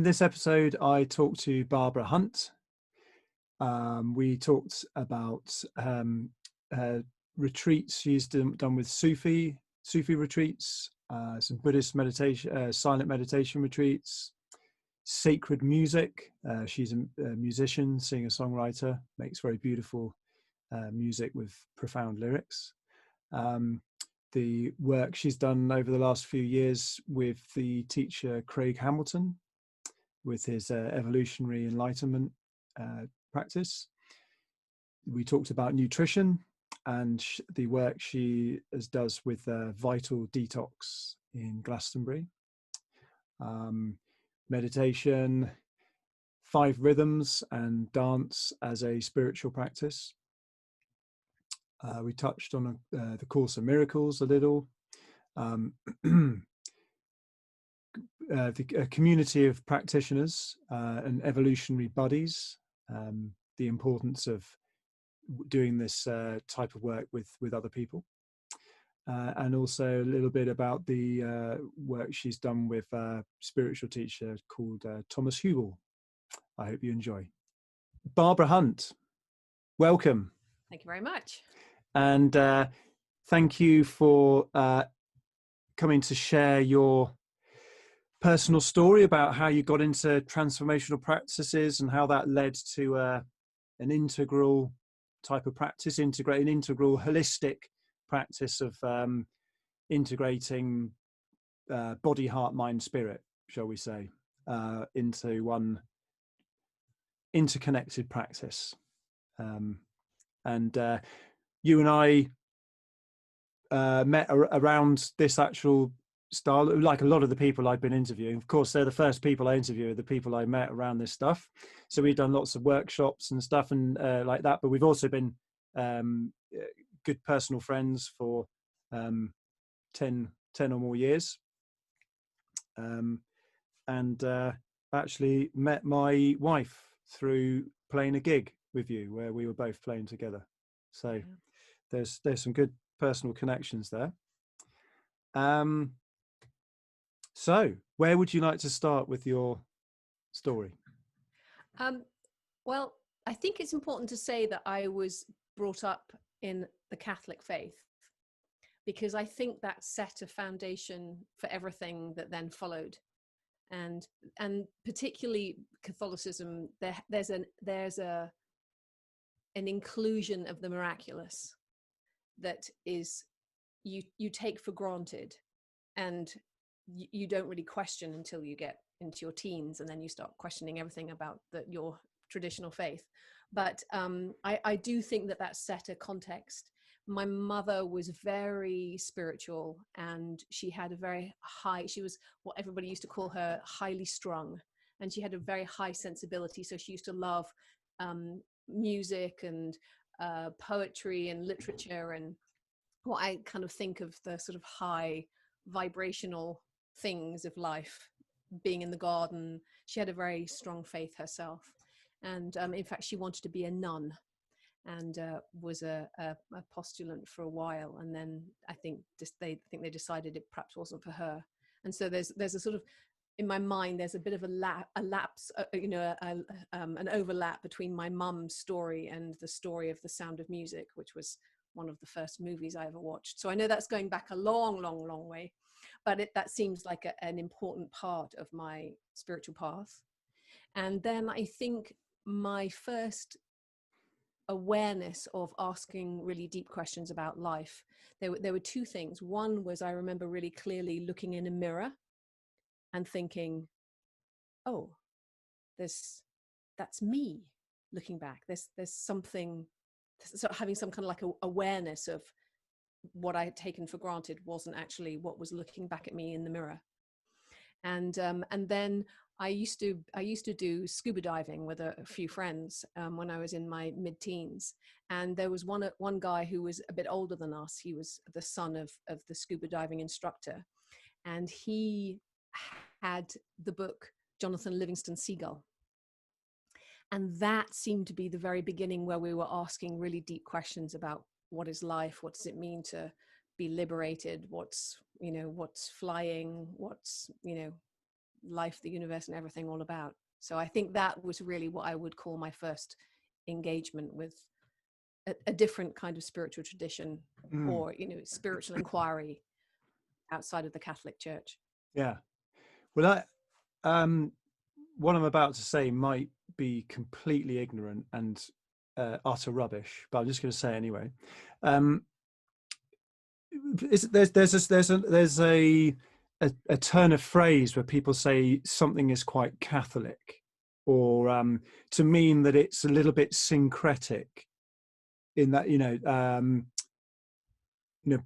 In this episode, I talked to Barbara Hunt. We talked about retreats she's done with Sufi retreats, some Buddhist meditation, silent meditation retreats, sacred music. She's a musician, singer-songwriter, makes very beautiful music with profound lyrics. The work she's done over the last few years with the teacher Craig Hamilton, with his evolutionary enlightenment practice. We talked about nutrition and the work she does with Vital Detox in Glastonbury. Meditation, 5 rhythms, and dance as a spiritual practice. We touched on the Course of Miracles a little. A community of practitioners and evolutionary buddies, the importance of doing this type of work with other people, and also a little bit about the work she's done with a spiritual teacher called Thomas Hubl. I hope you enjoy. Barbara Hunt, welcome. Thank you very much. And thank you for coming to share your personal story about how you got into transformational practices and how that led to an integral type of practice, an integral holistic practice of integrating body, heart, mind, spirit, shall we say, into one interconnected practice. And you and I met around this actual style, like a lot of the people I've been interviewing. Of course, they're the first people I interview, the people I met around this stuff. So we've done lots of workshops and stuff and like that, but we've also been good personal friends for 10 or more years. And actually met my wife through playing a gig with you where we were both playing together. So there's some good personal connections there. So where would you like to start with your story? Well, I think it's important to say that I was brought up in the Catholic faith, because I think that set a foundation for everything that then followed. And particularly Catholicism, there's an inclusion of the miraculous that is you take for granted, and you don't really question until you get into your teens, and then you start questioning everything about your traditional faith. But I do think that set a context. My mother was very spiritual, and she had a very high, she was what everybody used to call her highly strung, and she had a very high sensibility. So she used to love music and poetry and literature, and what I kind of think of the sort of high vibrational things of life, being in the garden. She had a very strong faith herself, and in fact she wanted to be a nun, and was a postulant for a while, and then I think they decided it perhaps wasn't for her. And so there's a sort of, in my mind, there's a bit of a lapse, an overlap between my mum's story and the story of The Sound of Music, which was one of the first movies I ever watched. So I know that's going back a long way, but that seems like an important part of my spiritual path. And then I think my first awareness of asking really deep questions about life, there were 2 things. One was, I remember really clearly looking in a mirror and thinking, oh, that's me looking back. There's something, sort of having some kind of like awareness of what I had taken for granted wasn't actually what was looking back at me in the mirror. And then I used to do scuba diving with a few friends when I was in my mid-teens, and there was one guy who was a bit older than us. He was the son of the scuba diving instructor, and he had the book Jonathan Livingston Seagull, and that seemed to be the very beginning where we were asking really deep questions about what is life, what does it mean to be liberated, what's flying, what's life, the universe, and everything all about. So I think that was really what I would call my first engagement with a different kind of spiritual tradition, or, you know, spiritual inquiry outside of the Catholic Church. Yeah. Well, what I'm about to say might be completely ignorant and utter rubbish, but I'm just going to say anyway. There's a turn of phrase where people say something is quite Catholic, or to mean that it's a little bit syncretic, in that,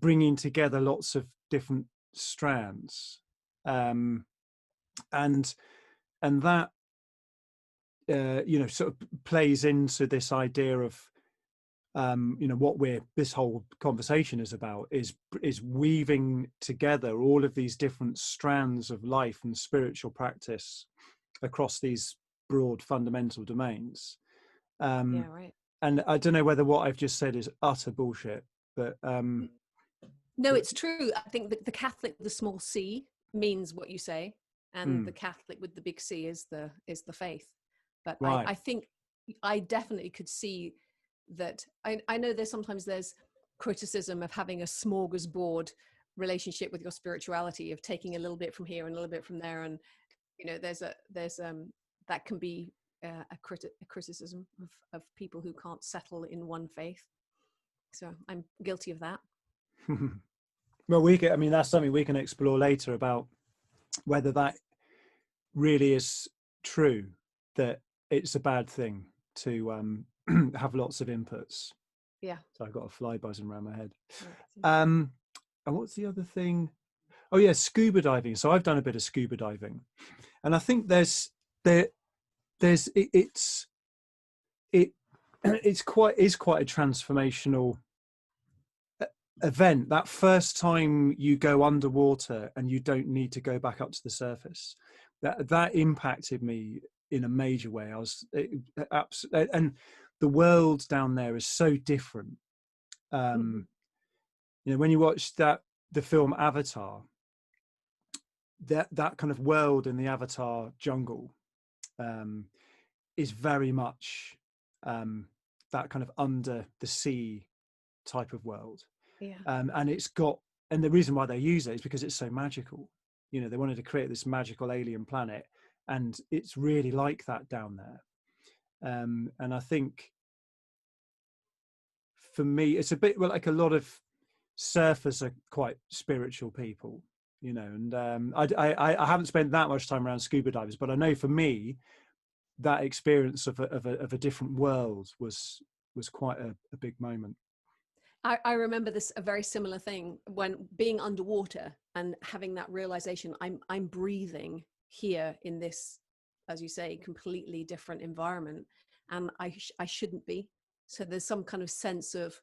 bringing together lots of different strands, and that sort of plays into this idea of what this whole conversation is about, is weaving together all of these different strands of life and spiritual practice across these broad fundamental domains. Yeah, right. And I don't know whether what I've just said is utter bullshit, but no, it's true. I think that the Catholic with the small c means what you say, and the Catholic with the big C is the faith. But right. I think I definitely could see that. I know sometimes there's criticism of having a smorgasbord relationship with your spirituality, of taking a little bit from here and a little bit from there, and there's that can be a criticism of people who can't settle in one faith. So I'm guilty of that. Well, that's something we can explore later, about whether that really is true, that it's a bad thing to have lots of inputs. Yeah. So I've got a fly buzzing around my head. And what's the other thing? Oh yeah, scuba diving. So I've done a bit of scuba diving, and I think it's quite a transformational event. That first time you go underwater and you don't need to go back up to the surface, that impacted me in a major way. And the world down there is so different. When you watch the film Avatar, that kind of world in the Avatar jungle is very much that kind of under the sea type of world. Yeah. And the reason why they use it is because it's so magical. They wanted to create this magical alien planet, and it's really like that down there. And I think for me, it's a bit like a lot of surfers are quite spiritual people, and I haven't spent that much time around scuba divers, but I know for me that experience of a different world was quite a big moment. I remember a very similar thing, when being underwater and having that realization, I'm breathing here in this, as you say, completely different environment, and I shouldn't be. So there's some kind of sense of,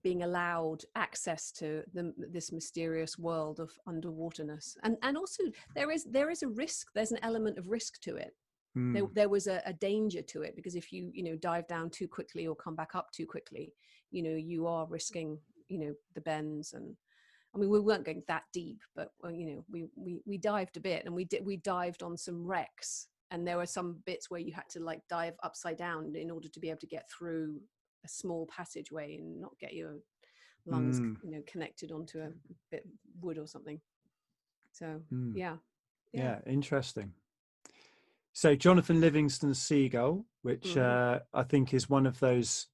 being allowed access to this mysterious world of underwaterness, and also there is a risk. There's an element of risk to it. There was a danger to it, because if you dive down too quickly or come back up too quickly, you are risking the bends. And I mean, we weren't going that deep, but we dived a bit, and we dived on some wrecks, and there were some bits where you had to like dive upside down in order to be able to get through a small passageway and not get your lungs connected onto a bit of wood or something. So yeah, interesting. So Jonathan Livingston's Seagull, which I think is one of those.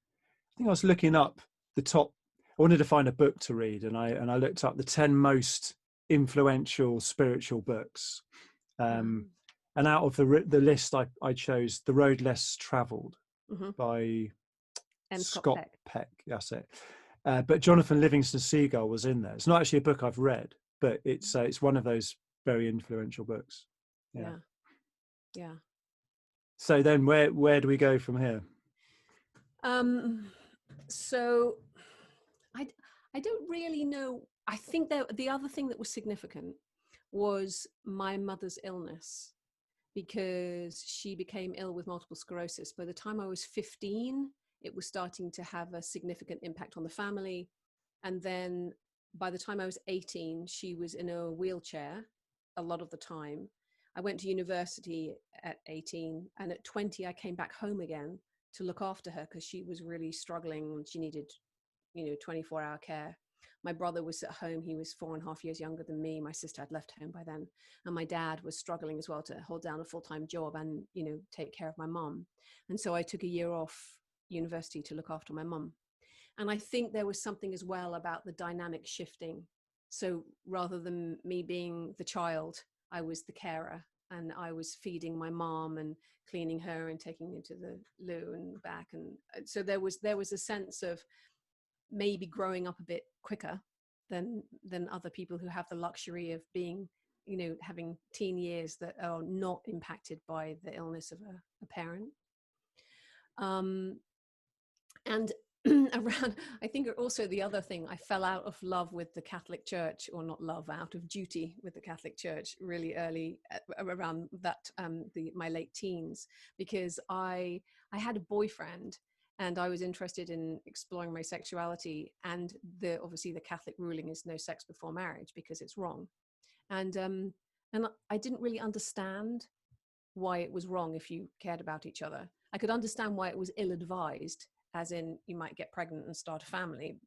I think I was looking up the top. I wanted to find a book to read, and I looked up the 10 most influential spiritual books. And out of the list, I chose The Road Less Traveled by Scott Peck. That's it. But Jonathan Livingston's Seagull was in there. It's not actually a book I've read, but it's one of those very influential books. Yeah. So then where do we go from here? So I don't really know. I think that the other thing that was significant was my mother's illness, because she became ill with multiple sclerosis. By the time I was 15, it was starting to have a significant impact on the family. And then by the time I was 18, she was in a wheelchair a lot of the time. I went to university at 18, and at 20, I came back home again to look after her because she was really struggling and she needed, 24-hour care. My brother was at home. He was 4.5 years younger than me. My sister had left home by then. And my dad was struggling as well to hold down a full-time job and, take care of my mum. And so I took a year off university to look after my mum. And I think there was something as well about the dynamic shifting. So rather than me being the child, I was the carer, and I was feeding my mom and cleaning her and taking her to the loo and back. And so there was a sense of maybe growing up a bit quicker than other people who have the luxury of being, having teen years that are not impacted by the illness of a parent. And around, I think also the other thing, I fell out of love with the Catholic Church, or not love, out of duty with the Catholic Church really early, around that my late teens, because I had a boyfriend and I was interested in exploring my sexuality, and obviously the Catholic ruling is no sex before marriage because it's wrong, and I didn't really understand why it was wrong if you cared about each other. I could understand why it was ill-advised, as in you might get pregnant and start a family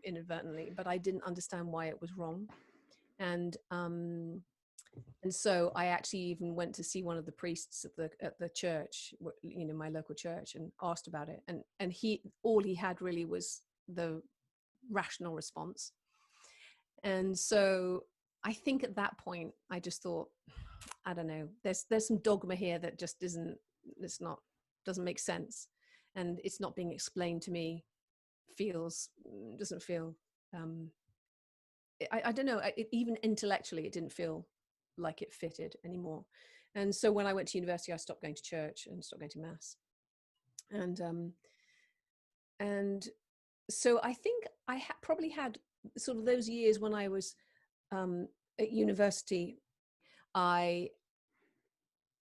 inadvertently, but I didn't understand why it was wrong. And so I actually even went to see one of the priests at the church, my local church, and asked about it. And all he had really was the rational response. And so I think at that point I just thought, I don't know, there's some dogma here that just doesn't make sense, and it's not being explained to me. Doesn't feel I don't know, even intellectually it didn't feel like it fitted anymore. And so when I went to university, I stopped going to church and stopped going to mass. And so I think I probably had sort of those years when I was at university. I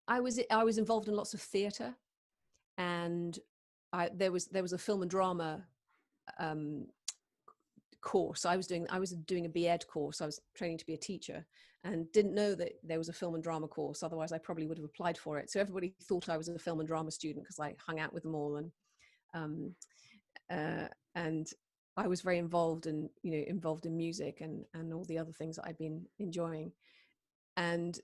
was involved in lots of theatre, and there was a film and drama course I was doing a B.Ed course. I was training to be a teacher and didn't know that there was a film and drama course. Otherwise I probably would have applied for it. So everybody thought I was a film and drama student because I hung out with them all, and I was very involved in music and all the other things that I'd been enjoying. And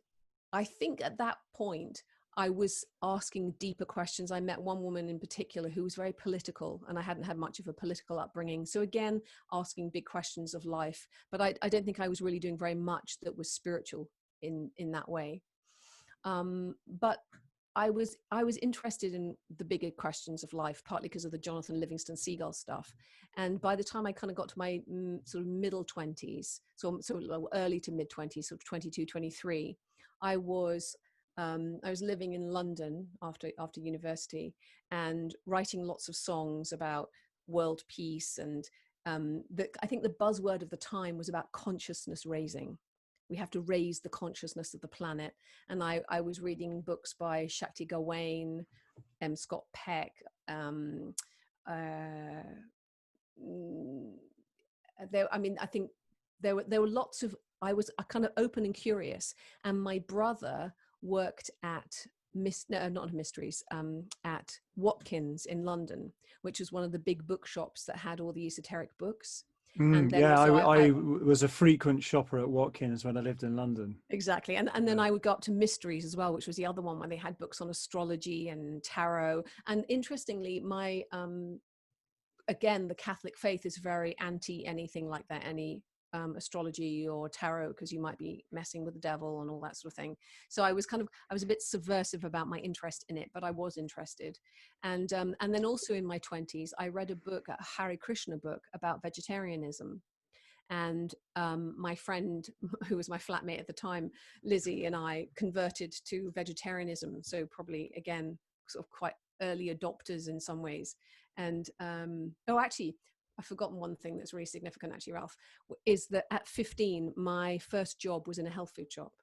I think at that point I was asking deeper questions. I met one woman in particular who was very political, and I hadn't had much of a political upbringing. So again, asking big questions of life, but I don't think I was really doing very much that was spiritual in that way. But I was interested in the bigger questions of life, partly because of the Jonathan Livingston Seagull stuff. And by the time I kind of got to my sort of middle 20s, so early to mid 20s, sort of 22, 23, I was living in London after university and writing lots of songs about world peace. And I think the buzzword of the time was about consciousness raising. We have to raise the consciousness of the planet. And I was reading books by Shakti Gawain, Scott Peck. I think there were lots of, I was kind of open and curious. And my brother worked at at Watkins in London, which was one of the big bookshops that had all the esoteric books. And then I was a frequent shopper at Watkins when I lived in London. Exactly. And then I would go up to Mysteries as well, which was the other one where they had books on astrology and tarot. And interestingly, my again, the Catholic faith is very anti anything like that, any astrology or tarot, because you might be messing with the devil and all that sort of thing. So I was a bit subversive about my interest in it, but I was interested. And then also in my 20s, I read a Hare Krishna book about vegetarianism. And my friend, who was my flatmate at the time, Lizzie, and I converted to vegetarianism. So probably, again, sort of quite early adopters in some ways. And actually, I've forgotten one thing that's really significant, actually, Ralph, is that at 15, my first job was in a health food shop.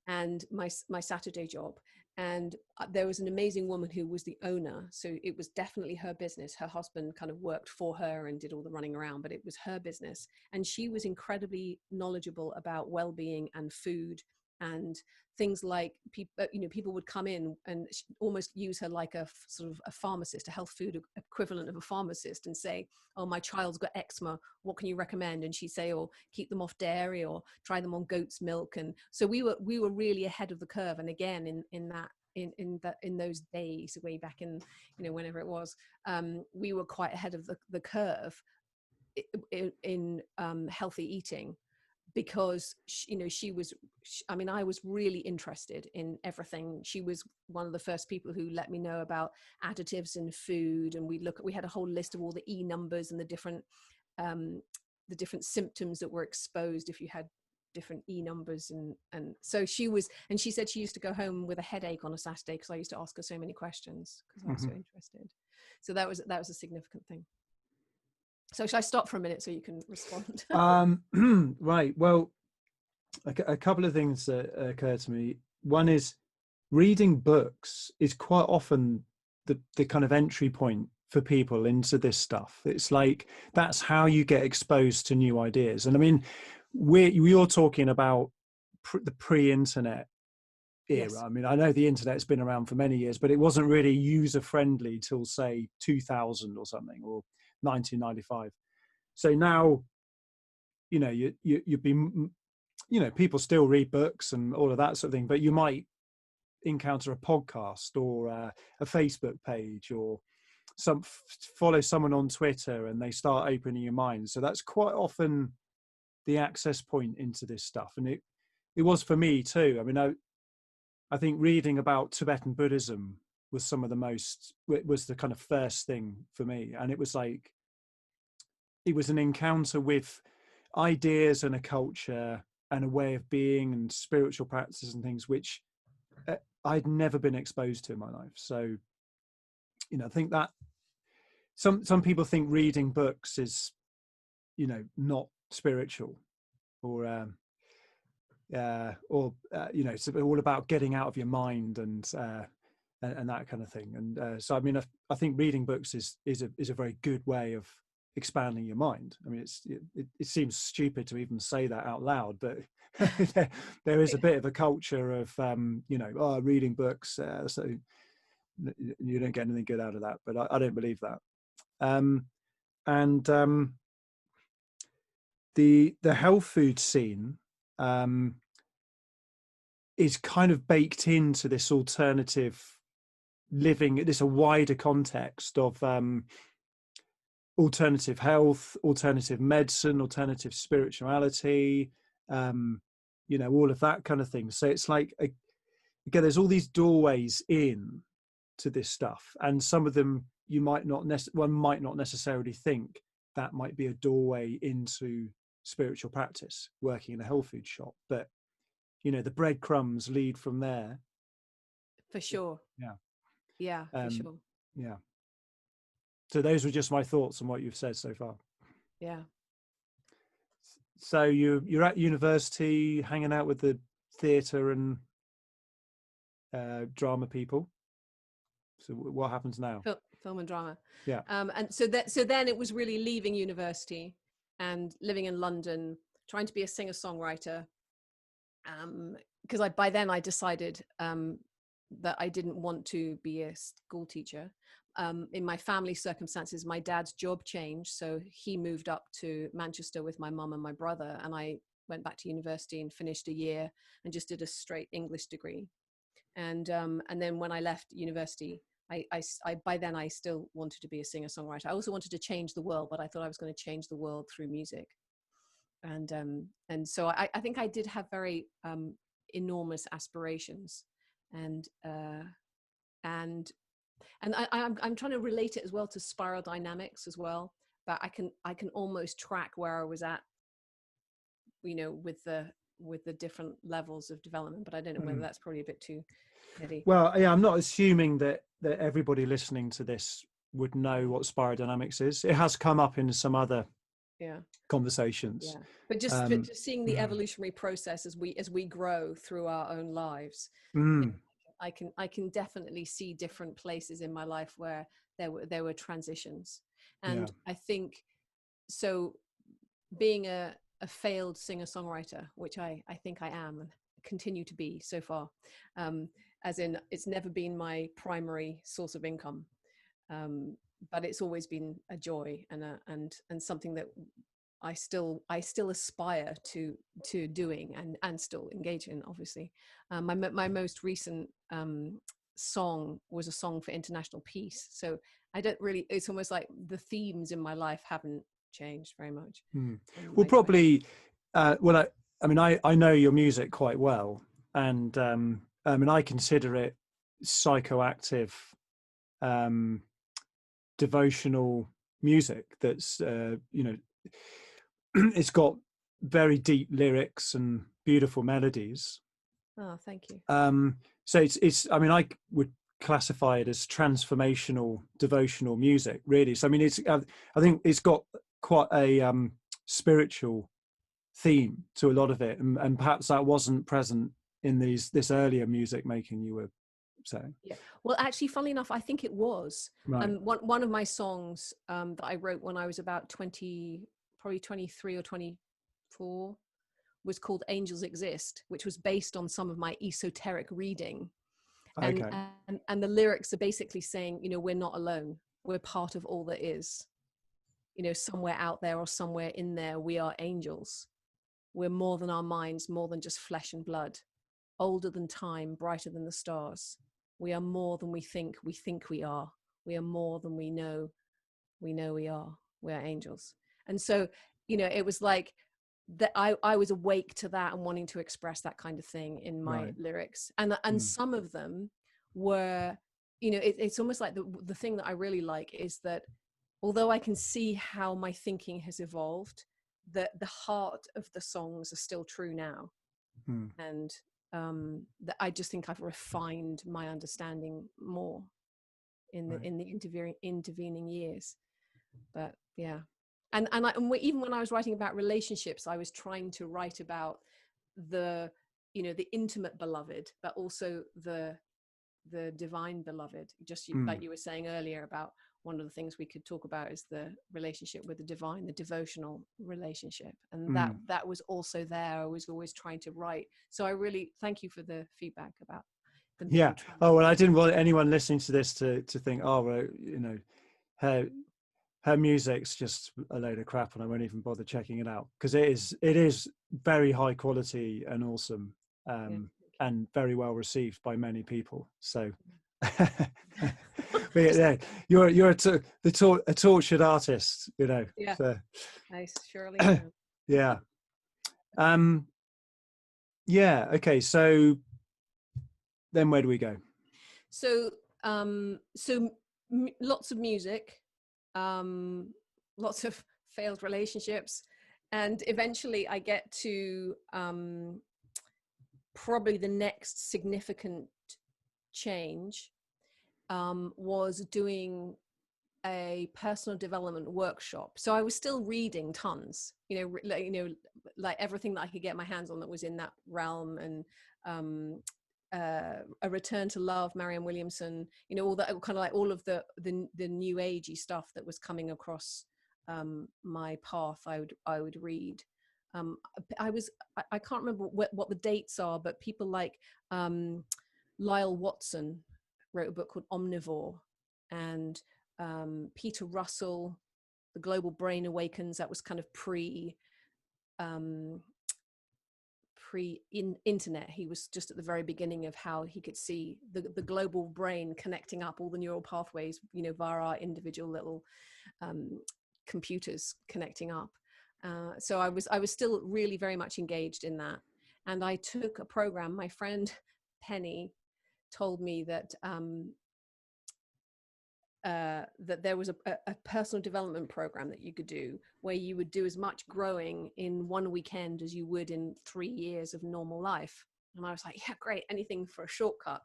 And my Saturday job. And there was an amazing woman who was the owner. So it was definitely her business. Her husband kind of worked for her and did all the running around, but it was her business. And she was incredibly knowledgeable about well-being and food and things like people would come in and almost use her like a sort of a pharmacist, a health food equivalent of a pharmacist, and say, oh, my child's got eczema, what can you recommend? And she'd say, oh, keep them off dairy or try them on goat's milk. And so we were really ahead of the curve. And again, in those days, way back in, whenever it was, we were quite ahead of the curve in healthy eating, because I was really interested in everything. She was one of the first people who let me know about additives in food, and we had a whole list of all the E numbers and the different symptoms that were exposed if you had different E numbers, and so she said she used to go home with a headache on a Saturday because I used to ask her so many questions because I was so interested. So that was a significant thing. So should I stop for a minute so you can respond? Right. Well, a couple of things that occur to me. One is reading books is quite often the kind of entry point for people into this stuff. It's like that's how you get exposed to new ideas. And I mean, you're talking about the pre-internet era. Yes. I mean, I know the internet's been around for many years, but it wasn't really user friendly till say 2000 or something, or 1995. So now, you'd be, people still read books and all of that sort of thing, but you might encounter a podcast or a Facebook page, or follow someone on Twitter and they start opening your mind. So that's quite often the access point into this stuff. And it was for me too. I mean, I think reading about Tibetan Buddhism was was the kind of first thing for me. And it was like, it was an encounter with ideas and a culture and a way of being and spiritual practices and things which I'd never been exposed to in my life. So, I think that some people think reading books is, not spiritual, or it's all about getting out of your mind and that kind of thing. And so, I mean, I think reading books is a very good way of expanding your mind. I mean, it seems stupid to even say that out loud, but there is a bit of a culture of reading books, so you don't get anything good out of that. But I don't believe that. The health food scene is kind of baked into this alternative living, this a wider context of alternative health, alternative medicine, alternative spirituality, all of that kind of thing. So it's like, again, there's all these doorways in to this stuff, and some of them one might not necessarily think that might be a doorway into spiritual practice, working in a health food shop, but the breadcrumbs lead from there. For sure. Yeah, for sure. Yeah. So those were just my thoughts on what you've said so far. Yeah. So you're at university, hanging out with the theatre and drama people. So what happens now? Film and drama. Yeah. And so then it was really leaving university and living in London, trying to be a singer-songwriter. Because by then I decided that I didn't want to be a school teacher. In my family circumstances, my dad's job changed, so he moved up to Manchester with my mum and my brother, and I went back to university and finished a year and just did a straight English degree. And then when I left university, I by then I still wanted to be a singer-songwriter. I also wanted to change the world, but I thought I was going to change the world through music. And so I think I did have very enormous aspirations, and I'm trying to relate it as well to spiral dynamics as well. But I can almost track where I was at, with the different levels of development. But I don't know whether that's probably a bit too heady. Well, yeah, I'm not assuming that everybody listening to this would know what spiral dynamics is. It has come up in some other conversations. Yeah, but just seeing the evolutionary process as we grow through our own lives. I can definitely see different places in my life where there were transitions, and I think so. Being a failed singer-songwriter, which I think I am, continue to be so far. As in, it's never been my primary source of income, but it's always been a joy and something that I still aspire to doing and still engage in. Obviously, my most recent song was a song for international peace. So I don't really. It's almost like the themes in my life haven't changed very much. Well, probably. Well, I mean, I know your music quite well, and I mean, I consider it psychoactive, devotional music. That's you know, it's got very deep lyrics and beautiful melodies. Oh, thank you. So it's. I mean, I would classify it as transformational devotional music, really. So I mean, it's. I think it's got quite a spiritual theme to a lot of it, and perhaps that wasn't present in this earlier music making you were saying. Yeah. Well, actually, funnily enough, I think it was. Right. One of my songs that I wrote when I was about 20, probably 23 or 24, was called Angels Exist, which was based on some of my esoteric reading. And, Okay. and the lyrics are basically saying, you know, we're not alone. We're part of all that is. You know, somewhere out there or somewhere in there, we are angels. We're more than our minds, more than just flesh and blood, older than time, brighter than the stars. We are more than we think we are. We are more than we know we are. We are angels. And so, you know, it was like that I was awake to that and wanting to express that kind of thing in my lyrics. And some of them were, you know, it's almost like the thing that I really like is that although I can see how my thinking has evolved, that the heart of the songs are still true now. And that I just think I've refined my understanding more in the intervening years. But yeah, and even when I was writing about relationships, I was trying to write about the, you know, the intimate beloved, but also the divine beloved. Just like you were saying earlier about one of the things we could talk about is the relationship with the divine, the devotional relationship, and that was also there. I was always trying to write. So I really thank you for the feedback about the Yeah. Oh well, I didn't want anyone listening to this to think, oh well, you know, her music's just a load of crap and I won't even bother checking it out, because it is very high quality and awesome, and very well received by many people. So but yeah, you're a tortured artist, you know. Yeah. So, Nice, surely. yeah. Yeah. Okay. So then where do we go? So lots of music, lots of failed relationships, and eventually I get to probably the next significant change was doing a personal development workshop. So I was still reading tons, like everything that I could get my hands on that was in that realm, and A Return to Love, Marianne Williamson, all that kind of like all of the new agey stuff that was coming across my path. I would read. I can't remember what the dates are, but people like Lyle Watson wrote a book called Omnivore, and Peter Russell, The Global Brain Awakens. That was kind of pre-internet. He was just at the very beginning of how he could see the global brain connecting up all the neural pathways, via our individual little computers connecting up. So I was still really very much engaged in that, and I took a program. My friend Penny told me that that there was a personal development program that you could do where you would do as much growing in one weekend as you would in 3 years of normal life. And I was like, yeah, great, anything for a shortcut.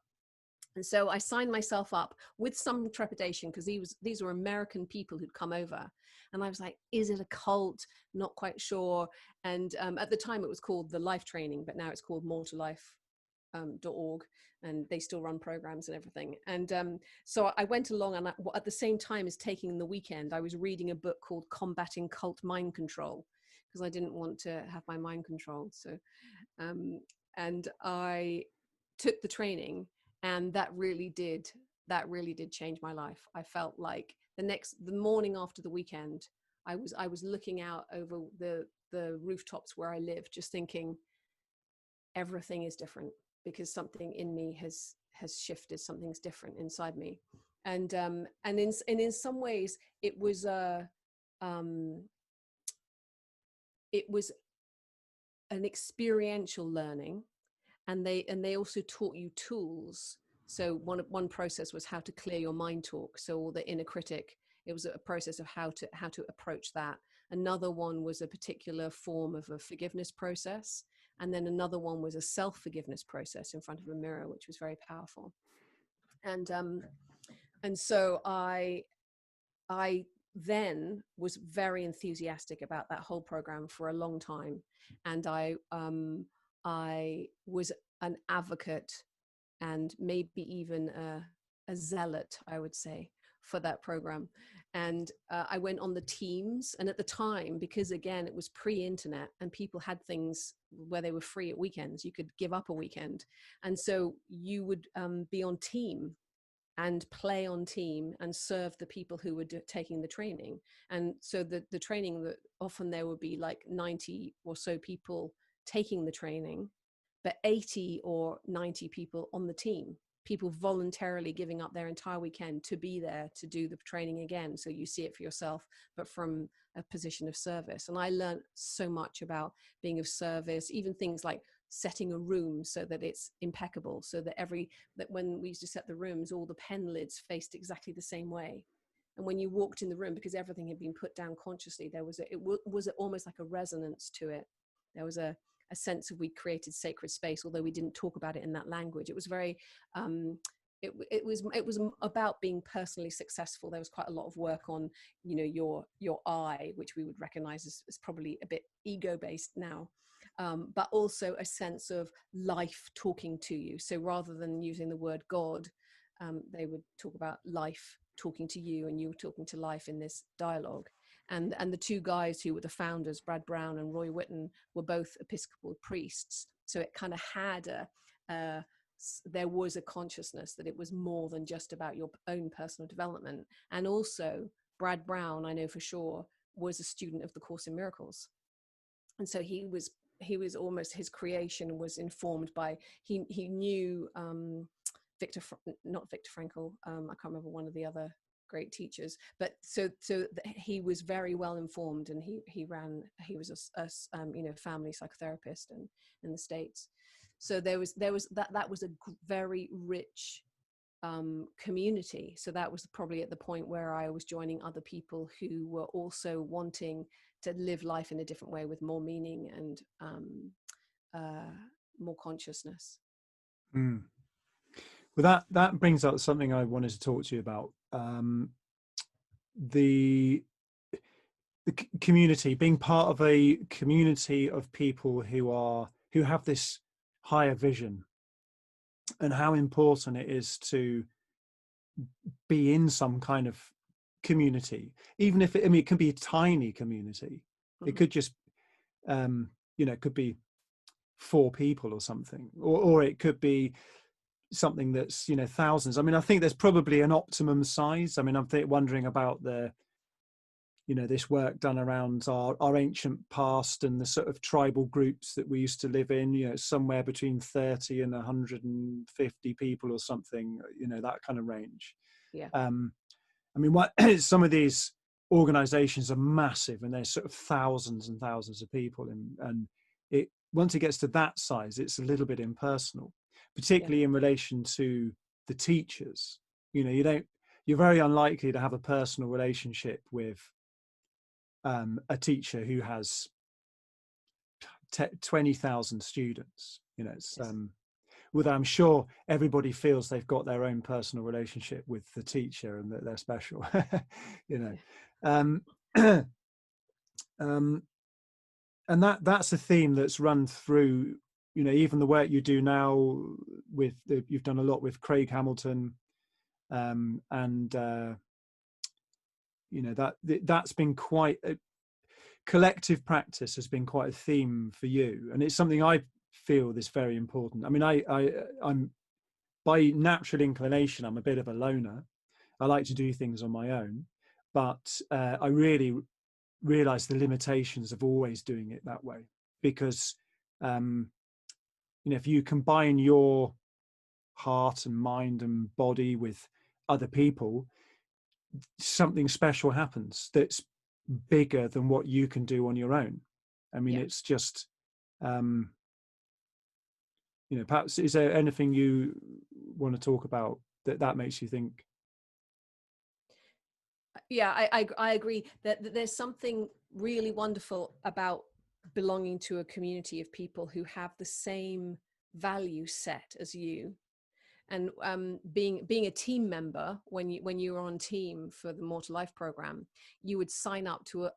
And so I signed myself up with some trepidation, because these were American people who'd come over. And I was like, is it a cult? Not quite sure. And at the time it was called the Life Training, but now it's called morelife.org, and they still run programs and everything. And so I went along, and at the same time as taking the weekend, I was reading a book called Combating Cult Mind Control, because I didn't want to have my mind controlled. So And I took the training, and that really did change my life. I felt like the morning after the weekend, I was looking out over the rooftops where I live, just thinking everything is different, because something in me has shifted. Something's different inside me. And in some ways it was an experiential learning, and they also taught you tools. So one process was how to clear your mind talk, so all the inner critic. It was a process of how to approach that. Another one was a particular form of a forgiveness process, and then another one was a self-forgiveness process in front of a mirror, which was very powerful. And so I then was very enthusiastic about that whole program for a long time, and I was an advocate, and maybe even a zealot, I would say, for that program. And I went on the teams, and at the time, because again it was pre-internet and people had things where they were free at weekends, you could give up a weekend, and so you would be on team and play on team and serve the people who were taking the training. And so the training, that often there would be like 90 or so people taking the training, but 80 or 90 people on the team, people voluntarily giving up their entire weekend to be there to do the training again. So you see it for yourself, but from a position of service. And I learned so much about being of service, even things like setting a room so that it's impeccable, so that when we used to set the rooms, all the pen lids faced exactly the same way. And when you walked in the room, because everything had been put down consciously, it was almost like a resonance to it. There was a sense of, we created sacred space, although we didn't talk about it in that language. It was very it was about being personally successful. There was quite a lot of work on, your I, which we would recognize as probably a bit ego based now. But also a sense of life talking to you. So rather than using the word God, they would talk about life talking to you, and you were talking to life in this dialogue. And the two guys who were the founders, Brad Brown and Roy Whitten, were both Episcopal priests. So it kind of had there was a consciousness that it was more than just about your own personal development. And also Brad Brown, I know for sure, was a student of the Course in Miracles. And so he was almost, his creation was informed by, he knew not Viktor Frankl, I can't remember one of the other great teachers, but so he was very well informed, and he was a family psychotherapist in the States. So that was a very rich community. So that was probably at the point where I was joining other people who were also wanting to live life in a different way, with more meaning and more consciousness. Well, that brings up something I wanted to talk to you about. The community, being part of a community of people who have this higher vision, and how important it is to be in some kind of community, even if it can be a tiny community. Mm-hmm. It could just it could be 4 people or something, or it could be something that's thousands. I mean, I think there's probably an optimum size. I mean, I'm wondering about this work done around our ancient past and the sort of tribal groups that we used to live in, somewhere between 30 and 150 people or something, that kind of range. Yeah. I mean, some of these organizations are massive, and there's sort of thousands and thousands of people, and once it gets to that size, it's a little bit impersonal, particularly in relation to the teachers. You're very unlikely to have a personal relationship with a teacher who has 20,000 students. It's although I'm sure everybody feels they've got their own personal relationship with the teacher and that they're special. And that's a theme that's run through, even the work you do now you've done a lot with Craig Hamilton, and that's been quite a collective practice, has been quite a theme for you. And it's something feel this very important. I mean, I'm by natural inclination, I'm a bit of a loner. I like to do things on my own, but I really realize the limitations of always doing it that way, because if you combine your heart and mind and body with other people, something special happens that's bigger than what you can do on your own. I mean, it's just perhaps, is there anything you want to talk about that makes you think? Yeah, I agree that there's something really wonderful about belonging to a community of people who have the same value set as you. And being a team member, when you were on team for the More to Life program, you would sign up to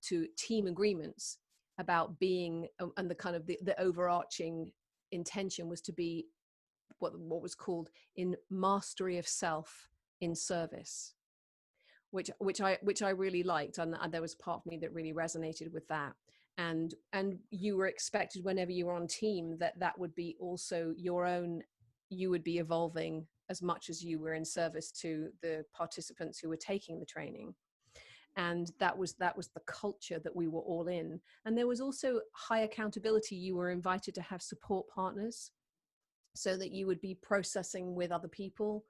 to team agreements about being, and the kind of the overarching intention was to be what was called in mastery of self in service, which I really liked, and there was a part of me that really resonated with that. And you were expected, whenever you were on team, that would be also your own. You would be evolving as much as you were in service to the participants who were taking the training. And that was the culture that we were all in. And there was also high accountability. You were invited to have support partners so that you would be processing with other people.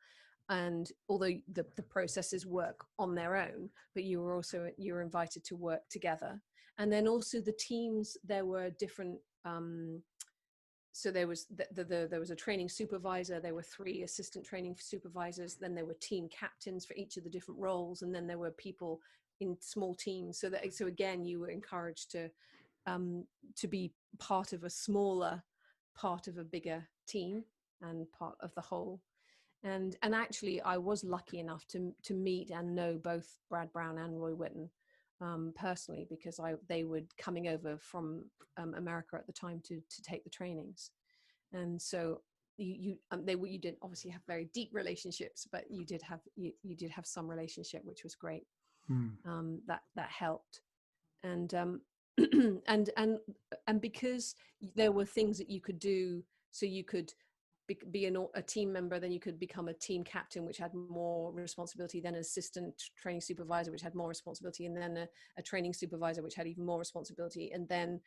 And although the processes work on their own, but you were invited to work together. And then also the teams, there were different, so there was there was a training supervisor, there were 3 assistant training supervisors, then there were team captains for each of the different roles, and then there were people in small teams. So again, you were encouraged to be part of a smaller part of a bigger team and part of the whole. And actually, I was lucky enough to meet and know both Brad Brown and Roy Whitten personally, because they were coming over from America at the time to take the trainings. And so you didn't obviously have very deep relationships, but you did have some relationship, which was great. That helped. And and because there were things that you could do, so you could be a team member, then you could become a team captain, which had more responsibility, then an assistant training supervisor, which had more responsibility, and then a training supervisor, which had even more responsibility. And then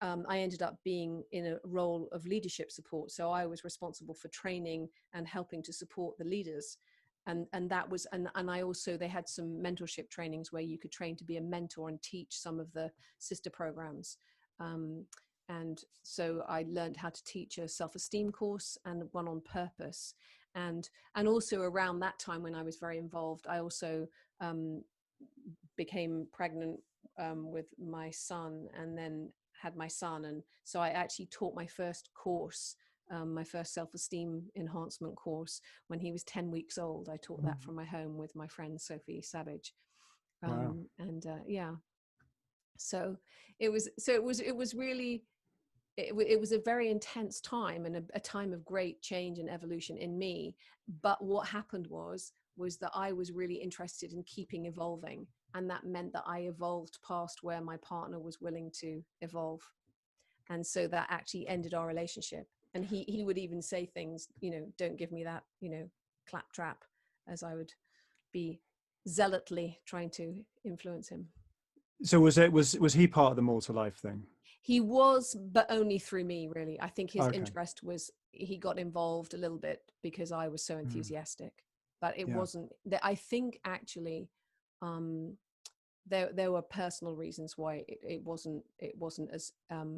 I ended up being in a role of leadership support. So I was responsible for training and helping to support the leaders. And that was, and I also, they had some mentorship trainings where you could train to be a mentor and teach some of the sister programs. And so I learned how to teach a self-esteem course and one on purpose. And also around that time, when I was very involved, I also became pregnant with my son, and then had my son. And so I actually taught my first course, my first self-esteem enhancement course, when he was 10 weeks old. I taught that from my home with my friend Sophie Savage. Wow. And yeah, so it was really, it was a very intense time, and a time of great change and evolution in me. But what happened was that I was really interested in keeping evolving, and that meant that I evolved past where my partner was willing to evolve. And so that actually ended our relationship. And he would even say things, don't give me that, claptrap, as I would be zealotly trying to influence him. So was he part of the More to Life thing? He was, but only through me, really. I think his Okay. interest was, he got involved a little bit because I was so enthusiastic, but it wasn't that. I think actually, there were personal reasons why it wasn't as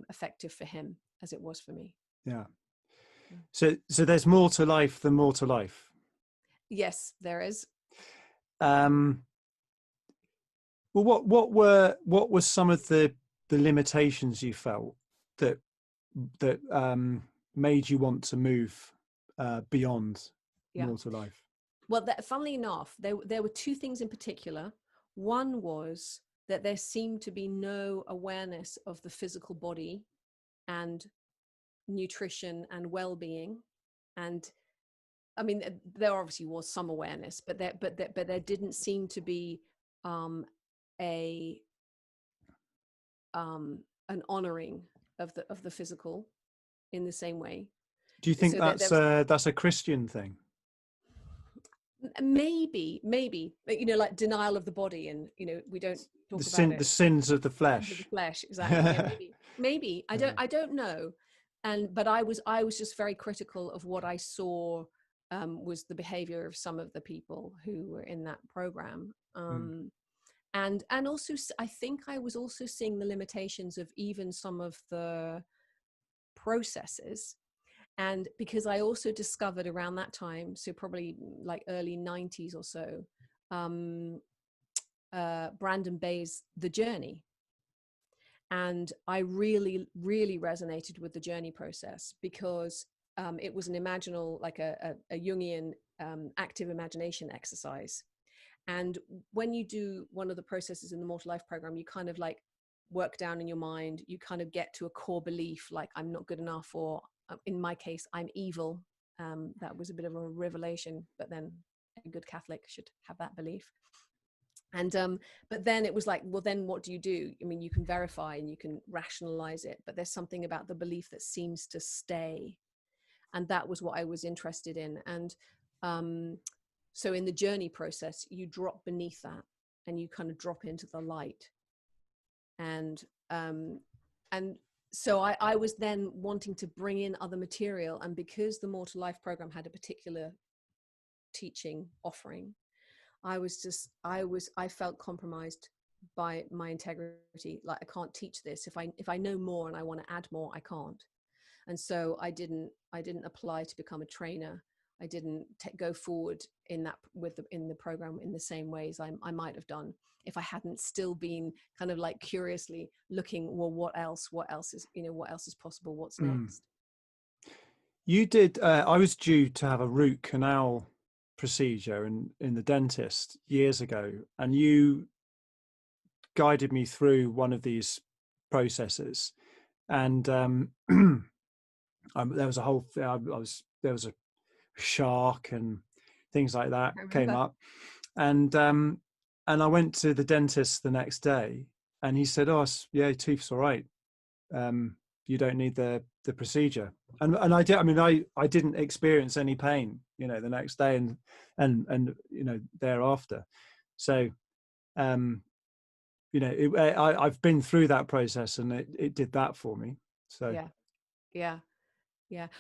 effective for him as it was for me. Yeah. So there's more to life than More to Life. Yes, there is. Well, what were some of the limitations you felt that made you want to move beyond More to Life? Well, funnily enough, there were 2 things in particular. One was that there seemed to be no awareness of the physical body and nutrition and well-being. And I mean, there obviously was some awareness, but there didn't seem to be an honoring of the physical in the same way. Do you think So that's a Christian thing? Maybe, you know, like denial of the body, and you know, we don't talk about it. The sins of the Sins of flesh. the flesh, exactly. Yeah, maybe. I don't know. But I was just very critical of what I saw was the behavior of some of the people who were in that program. And also I think I was also seeing the limitations of even some of the processes. And because I also discovered around that time, so probably like early 90s or so, Brandon Bay's The Journey. And I really, really resonated with the journey process, because it was an imaginal, like a Jungian active imagination exercise. And when you do one of the processes in the Mortal Life program, you kind of like work down in your mind, you kind of get to a core belief, like I'm not good enough, or in my case, I'm evil. That was a bit of a revelation, but then a good Catholic should have that belief. And but then it was like, well, then what do you do? I mean, you can verify and you can rationalize it, but there's something about the belief that seems to stay. And that was what I was interested in. And so in the journey process, you drop beneath that and you kind of drop into the light. And so I was then wanting to bring in other material. And because the Mortal Life program had a particular teaching offering, I felt compromised by my integrity. Like, I can't teach this. If I know more and I want to add more, I can't. And so I didn't apply to become a trainer. I didn't go forward in the program in the same ways I might have done if I hadn't still been kind of like curiously looking, well, what else is, you know, what else is possible? What's next? You did. I was due to have a root canal procedure in the dentist years ago, and you guided me through one of these processes, and there was a whole there was a shark and things like that came up, and I went to the dentist the next day, and he said, "Oh, yeah, your teeth's all right. You don't need the procedure." And I did. I mean, I didn't experience any pain, you know, the next day and you know, thereafter. So, you know, I've been through that process, and it did that for me. So yeah.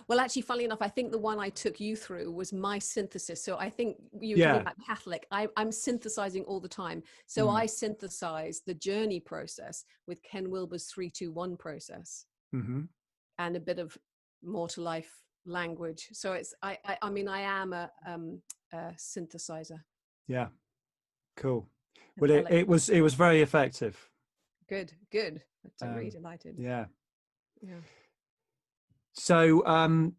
Well, actually, funnily enough, I think the one I took you through was my synthesis. So I think you were talking about Catholic. I'm synthesizing all the time. So I synthesize the journey process with Ken Wilber's 3-2-1 process, and a bit of Mortal Life language. So it's I mean, I am a synthesizer. Yeah, cool. Well, it was very effective. Good. I'm really delighted. Yeah. So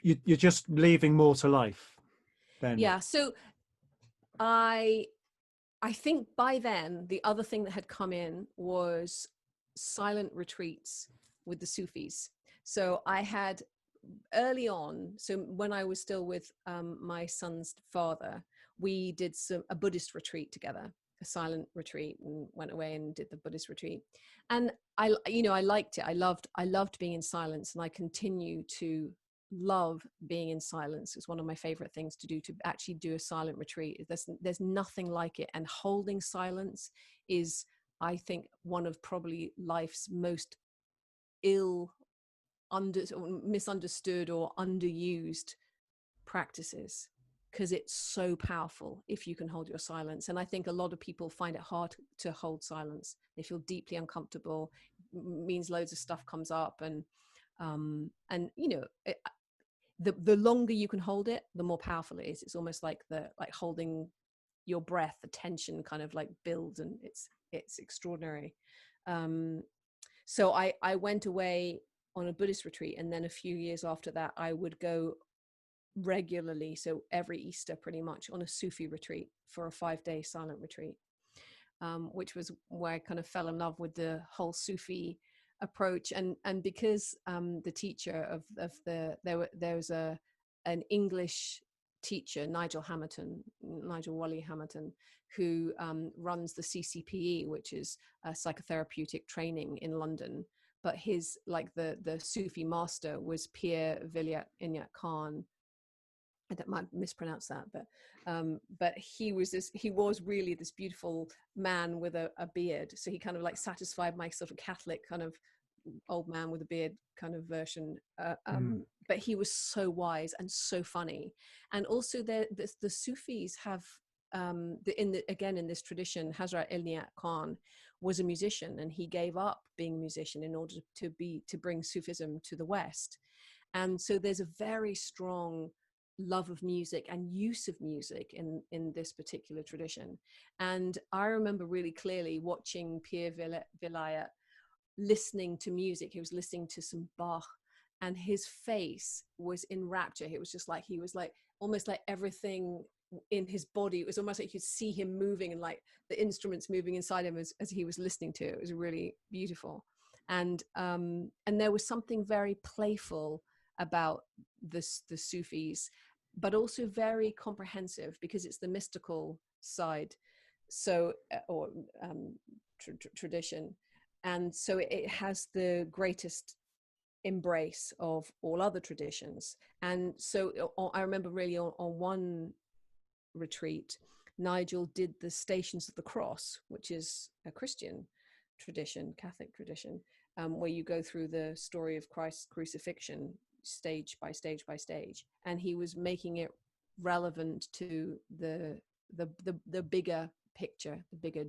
you're just leaving Mortal Life then? Yeah. So I think by then the other thing that had come in was silent retreats with the Sufis. So I had early on, so when I was still with my son's father, we did a Buddhist retreat together, a silent retreat, and went away and did the Buddhist retreat. And I liked it. I loved being in silence, and I continue to love being in silence. It's one of my favorite things to do, to actually do a silent retreat. There's nothing like it. And holding silence is, I think, one of probably life's most misunderstood or underused practices, because it's so powerful if you can hold your silence. And I think a lot of people find it hard to hold silence. They feel deeply uncomfortable. Means loads of stuff comes up, and you know, the longer you can hold it, the more powerful it is. It's almost like holding your breath. The tension kind of like builds, and it's extraordinary. So I went away on a Buddhist retreat, and then a few years after that, I would go regularly, so every Easter pretty much, on a Sufi retreat for a 5-day silent retreat, which was where I kind of fell in love with the whole Sufi approach. And because the teacher there was an English teacher, Nigel Wally Hamilton, who runs the CCPE, which is a psychotherapeutic training in London, but his, like the Sufi master was Pierre Vilayat Inayat Khan. I might mispronounce that, but he was really this beautiful man with a beard. So he kind of like satisfied my sort of Catholic kind of old man with a beard kind of version. But he was so wise and so funny. And also the Sufis have, in this tradition, Hazrat Inayat Khan was a musician, and he gave up being a musician in order to bring Sufism to the West. And so there's a very strong love of music and use of music in this particular tradition. And I remember really clearly watching Pierre Vilayat listening to music. He was listening to some Bach, and his face was in rapture. He was just like, he was like almost like everything in his body, it was almost like you could see him moving, and like the instruments moving inside him as he was listening to it. It was really beautiful. And there was something very playful about the Sufis, but also very comprehensive, because it's the mystical side, so or tradition, and so it has the greatest embrace of all other traditions. And so I remember really on one retreat, Nigel did the Stations of the Cross, which is a Christian tradition, Catholic tradition, where you go through the story of Christ's crucifixion stage by stage by stage, and he was making it relevant to the bigger picture, the bigger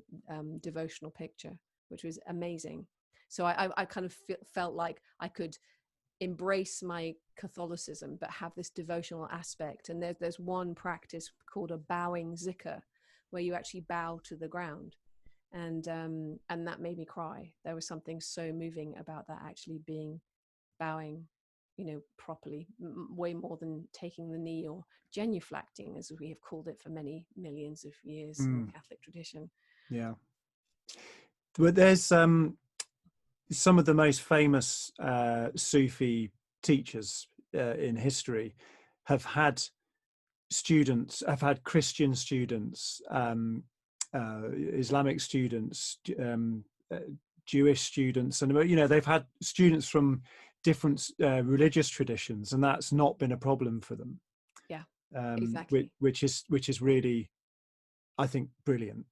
devotional picture, which was amazing. So I kind of felt like I could embrace my Catholicism but have this devotional aspect. And there's one practice called a bowing zikr, where you actually bow to the ground, and that made me cry. There was something so moving about that, actually being bowing, properly, way more than taking the knee or genuflecting, as we have called it for many millions of years in the Catholic tradition. Yeah. But there's some of the most famous Sufi teachers in history have had Christian students, Islamic students, Jewish students, and they've had students from different religious traditions, and that's not been a problem for them. Yeah, exactly. Which is really, I think, brilliant.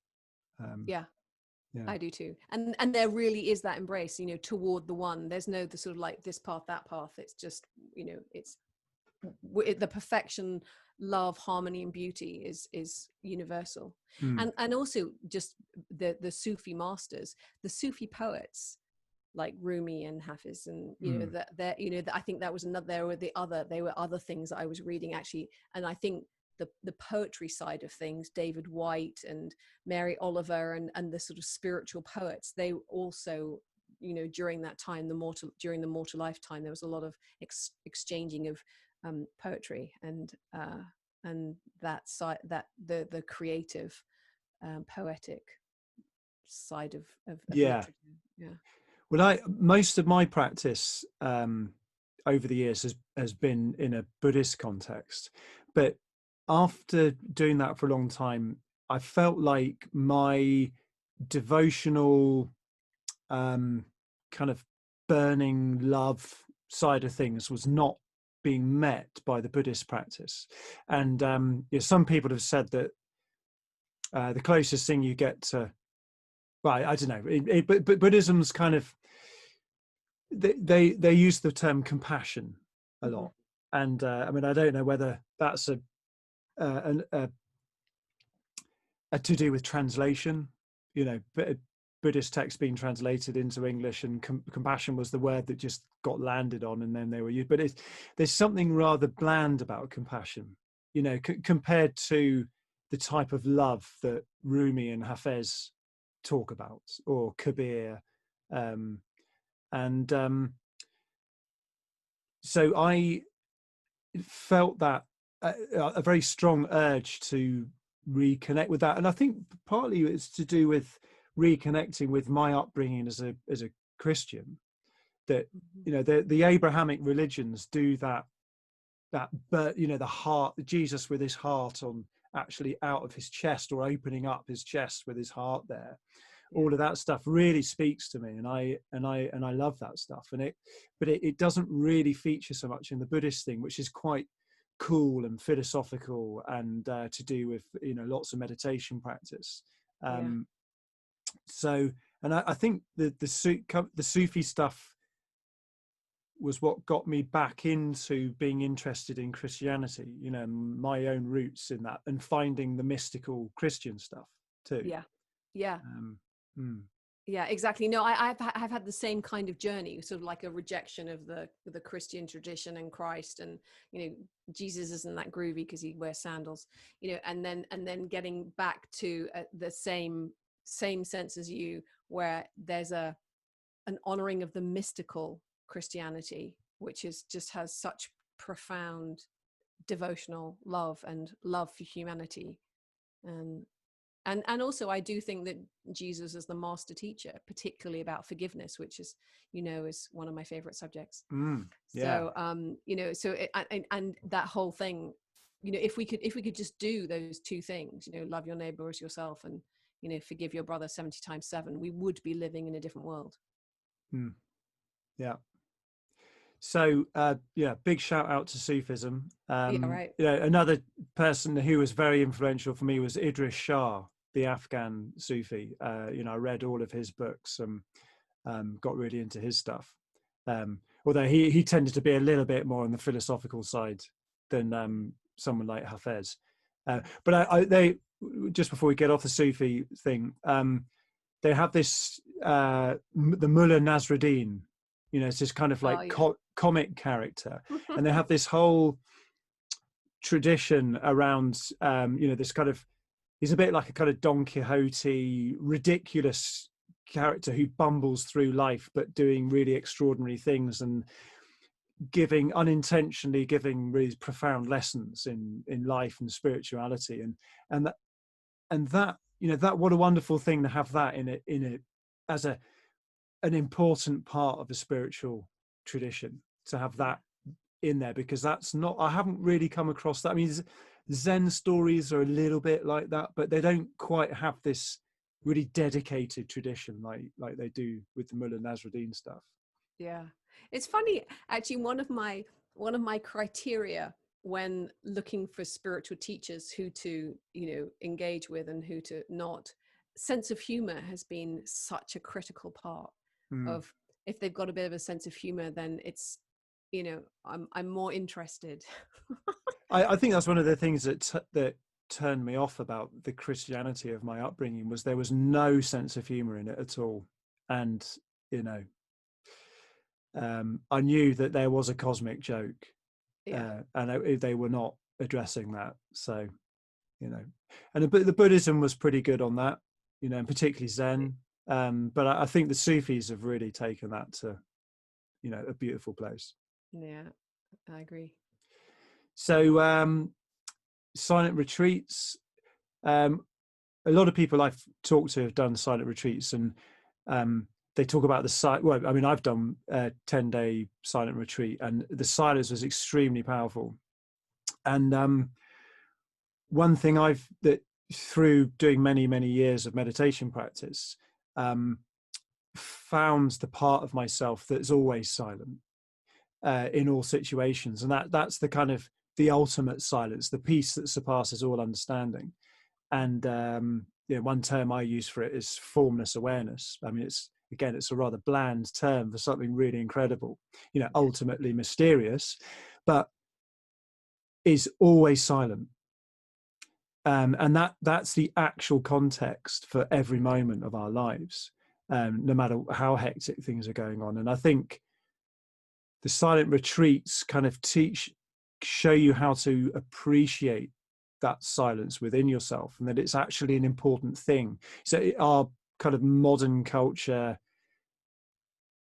Yeah, I do too. And there really is that embrace, toward the one. There's no the sort of like this path, that path. It's just, it's the perfection, love, harmony, and beauty is universal. And also just the Sufi masters, the Sufi poets like Rumi and Hafiz, and I think that was another. There were other things that I was reading actually, and I think the poetry side of things, David White and Mary Oliver, and the sort of spiritual poets, they also, during that time, during the mortal lifetime, there was a lot of exchanging of poetry and that side, that the creative, poetic side of literature. Yeah. Well, most of my practice over the years has been in a Buddhist context, but after doing that for a long time, I felt like my devotional kind of burning love side of things was not being met by the Buddhist practice. And some people have said that the closest thing you get to, well, I don't know, but Buddhism's kind of, they use the term compassion a lot, and I mean, I don't know whether that's a to do with translation, Buddhist texts being translated into English, and compassion was the word that just got landed on, and then they were used. But there's something rather bland about compassion, compared to the type of love that Rumi and Hafez talk about, or Kabir, so I felt that a very strong urge to reconnect with that, and I think partly it's to do with reconnecting with my upbringing as a Christian. That the Abrahamic religions do that, but the heart, Jesus with his heart on, actually out of his chest, or opening up his chest with his heart there, all of that stuff really speaks to me, and I love that stuff. But it doesn't really feature so much in the Buddhist thing, which is quite cool and philosophical, and to do with, you know, lots of meditation practice. Yeah. So, and I think the Sufi stuff was what got me back into being interested in Christianity, you know, my own roots in that, and finding the mystical Christian stuff too. Yeah. Yeah. Mm. Yeah, exactly. No, I've had the same kind of journey, sort of like a rejection of the Christian tradition and Christ, and, you know, Jesus isn't that groovy because he wears sandals, you know, and then getting back to the same sense as you, where there's an honoring of the mystical Christianity, which is just has such profound devotional love and love for humanity. And also, I do think that Jesus is the master teacher, particularly about forgiveness, which is, you know, is one of my favorite subjects. Yeah. So, you know, so and that whole thing, you know, if we could just do those two things, you know, love your neighbor as yourself, and, you know, forgive your brother 70 times 7, we would be living in a different world. Yeah. So, yeah, big shout out to Sufism. Yeah, right. You know, another person who was very influential for me was Idris Shah, the Afghan Sufi. You know, I read all of his books and got really into his stuff. Although he tended to be a little bit more on the philosophical side than someone like Hafez. But they, just before we get off the Sufi thing, they have this the Mullah Nasruddin. You know, it's this kind of like comic character, and they have this whole tradition around, you know, this kind of, he's a bit like a kind of Don Quixote, ridiculous character who bumbles through life, but doing really extraordinary things and unintentionally giving really profound lessons in life and spirituality, and that, you know, that, what a wonderful thing to have that in it as an important part of a spiritual tradition, to have that in there, because that's not, I haven't really come across that. I mean, Zen stories are a little bit like that, but they don't quite have this really dedicated tradition like they do with the Mullah Nasruddin stuff. Yeah, it's funny, actually. One of my criteria when looking for spiritual teachers, who to, you know, engage with and who to not, sense of humor has been such a critical part of, if they've got a bit of a sense of humor, then it's, you know, I'm more interested. I think that's one of the things that turned me off about the Christianity of my upbringing, was there was no sense of humor in it at all. And, you know, I knew that there was a cosmic joke, and they were not addressing that. So, you know, and the Buddhism was pretty good on that, you know, and particularly Zen. But I think the Sufis have really taken that to, you know, a beautiful place. Yeah, I agree. So, silent retreats. A lot of people I've talked to have done silent retreats, and they talk about well, I mean, I've done a 10-day silent retreat, and the silence was extremely powerful. And one thing that through doing many years of meditation practice, found the part of myself that's always silent in all situations, and that's the kind of the ultimate silence, the peace that surpasses all understanding. And you know, one term I use for it is formless awareness. I mean, it's a rather bland term for something really incredible, you know, ultimately mysterious, but is always silent. And that's the actual context for every moment of our lives, no matter how hectic things are going on. And I think the silent retreats kind of show you how to appreciate that silence within yourself, and that it's actually an important thing. So our kind of modern culture,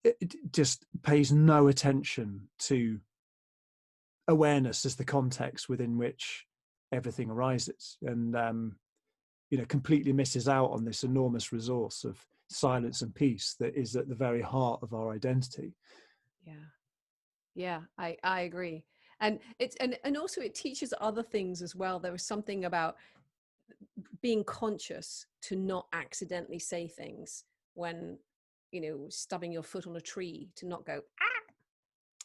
it just pays no attention to awareness as the context within which everything arises, and you know, completely misses out on this enormous resource of silence and peace that is at the very heart of our identity. Yeah, I agree. And it's and also it teaches other things as well. There was something about being conscious to not accidentally say things when, you know, stubbing your foot on a tree, to not go ah,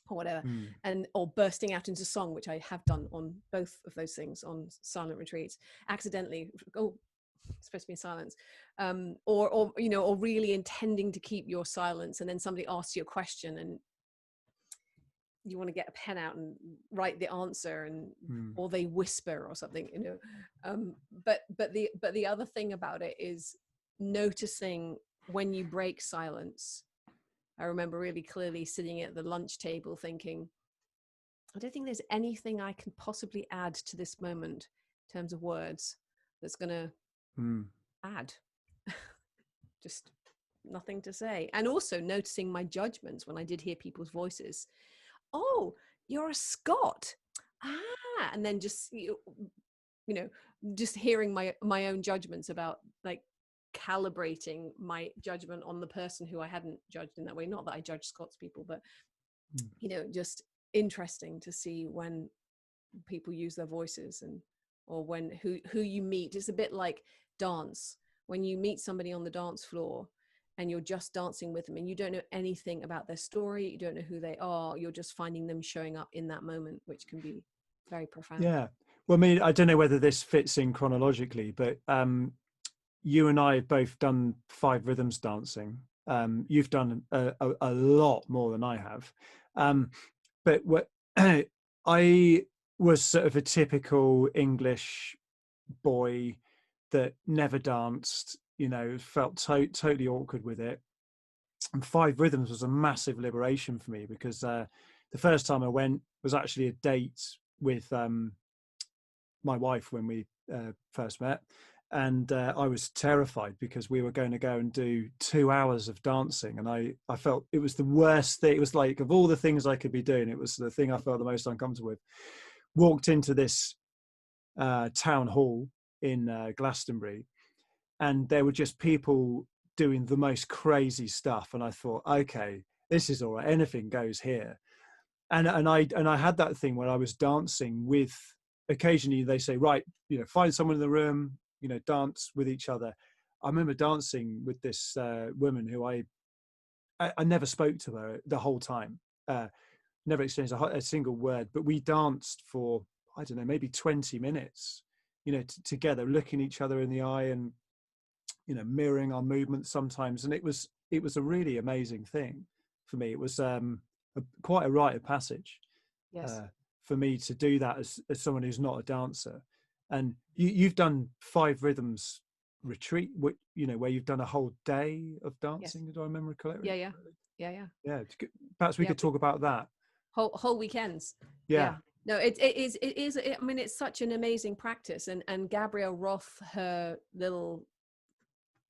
or whatever, and or bursting out into song, which I have done on both of those things on silent retreats, accidentally. Oh, it's supposed to be in silence, or you know, or really intending to keep your silence, and then somebody asks you a question and you want to get a pen out and write the answer, and or they whisper or something, you know. But the other thing about it is noticing when you break silence. I remember really clearly sitting at the lunch table thinking, I don't think there's anything I can possibly add to this moment in terms of words that's going to add. Just nothing to say. And also noticing my judgments when I did hear people's voices. Oh, you're a Scot. Ah, and then just, you know, just hearing my own judgments about, like, calibrating my judgment on the person who I hadn't judged in that way. Not that I judge Scots people, but, you know, just interesting to see when people use their voices, and or when who you meet. It's a bit like dance. When you meet somebody on the dance floor and you're just dancing with them and you don't know anything about their story, you don't know who they are, you're just finding them showing up in that moment, which can be very profound. Yeah. Well, I mean, I don't know whether this fits in chronologically, but you and I have both done 5 rhythms dancing. You've done a lot more than I have. But what I was sort of a typical English boy that never danced, you know, felt totally awkward with it. And 5 rhythms was a massive liberation for me, because the first time I went was actually a date with my wife when we first met. And I was terrified because we were going to go and do 2 hours of dancing. And I felt it was the worst thing. It was like, of all the things I could be doing, it was the thing I felt the most uncomfortable with. Walked into this town hall in Glastonbury, and there were just people doing the most crazy stuff. And I thought, okay, this is all right. Anything goes here. And I had that thing where I was dancing with, occasionally they say, right, you know, find someone in the room, you know, dance with each other. I remember dancing with this woman who I never spoke to her the whole time, never exchanged a single word, but we danced for, I don't know, maybe 20 minutes, you know, together, looking each other in the eye and, you know, mirroring our movements sometimes. And it was a really amazing thing for me. It was quite a rite of passage. Yes. For me to do that as someone who's not a dancer. And you've done 5 rhythms retreat, you know, where you've done a whole day of dancing. Yes. Do I remember correctly? Yeah. Perhaps we could talk about that. Whole weekends. Yeah. No, it is. I mean, it's such an amazing practice. And Gabrielle Roth, her little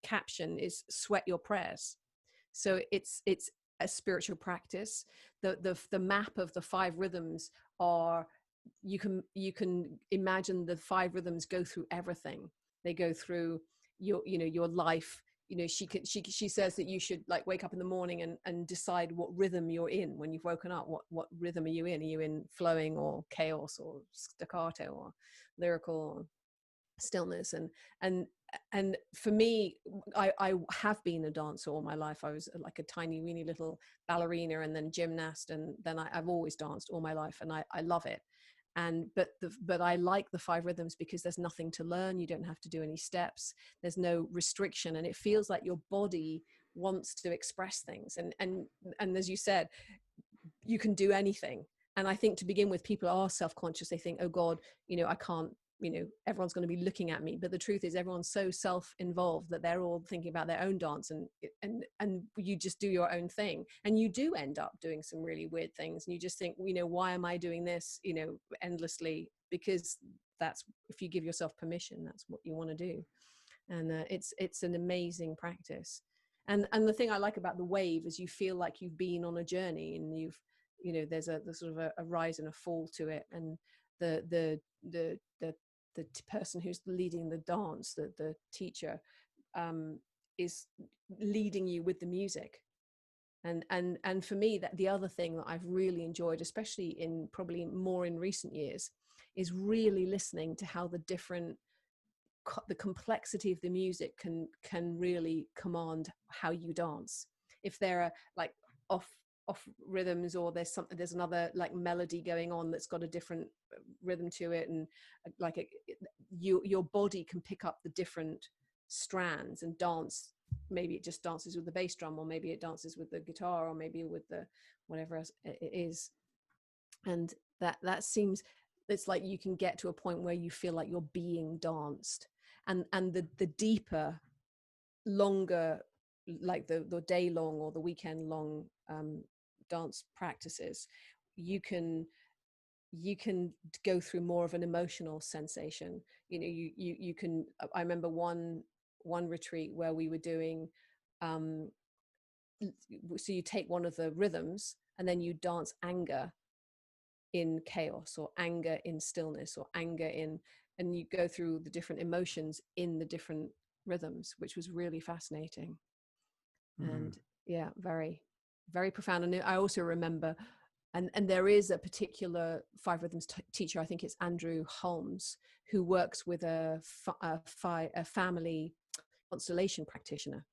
caption is "Sweat your prayers." So it's a spiritual practice. The map of the 5 rhythms are, you can imagine the 5 rhythms go through everything. They go through your life. You know, she says that you should, like, wake up in the morning and decide what rhythm you're in when you've woken up. What rhythm are you in? Are you in flowing or chaos or staccato or lyrical or stillness? And for me, I have been a dancer all my life. I was like a tiny weeny little ballerina and then gymnast, and then I've always danced all my life, and I love it. And but I like the 5 rhythms because there's nothing to learn. You don't have to do any steps. There's no restriction, and it feels like your body wants to express things. And as you said, you can do anything. And I think, to begin with, people are self-conscious. They think, oh God, you know, I can't, you know, everyone's going to be looking at me. But the truth is, everyone's so self-involved that they're all thinking about their own dance, and you just do your own thing, and you do end up doing some really weird things, and you just think, you know, why am I doing this, you know, endlessly? Because that's, if you give yourself permission, that's what you want to do. And it's an amazing practice. And the thing I like about the wave is you feel like you've been on a journey, and you know, there's sort of a rise and a fall to it. And the person who's leading the dance, the teacher, is leading you with the music. And for me, that the other thing that I've really enjoyed, especially in probably more in recent years, is really listening to how the different the complexity of the music can really command how you dance. If there are like off rhythms, or there's another like melody going on that's got a different rhythm to it, and like your body can pick up the different strands and dance. Maybe it just dances with the bass drum, or maybe it dances with the guitar, or maybe with the whatever else it is. And that seems, it's like you can get to a point where you feel like you're being danced, and the deeper, longer, like the day long or the weekend long dance practices, you can go through more of an emotional sensation. You know, you can, I remember one retreat where we were doing so you take one of the rhythms and then you dance anger in chaos, or anger in stillness, or anger in, and you go through the different emotions in the different rhythms, which was really fascinating. And yeah, very, very profound. And I also remember, and there is a particular five rhythms teacher, I think it's Andrew Holmes, who works with a family constellation practitioner,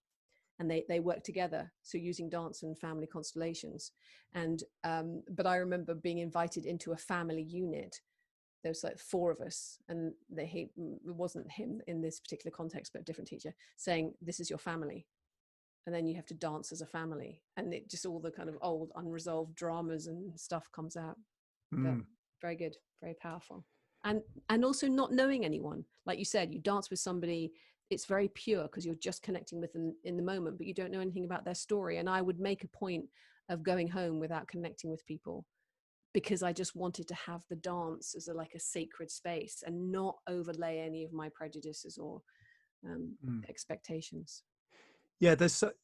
and they work together, so using dance and family constellations. And but I remember being invited into a family unit. There was like 4 of us, and it wasn't him in this particular context, but a different teacher, saying, this is your family, and then you have to dance as a family, and it just, all the kind of old unresolved dramas and stuff comes out. But very good, very powerful. And also not knowing anyone, like you said, you dance with somebody, it's very pure because you're just connecting with them in the moment, but you don't know anything about their story. And I would make a point of going home without connecting with people, because I just wanted to have the dance as like a sacred space, and not overlay any of my prejudices or expectations. Yeah, there's a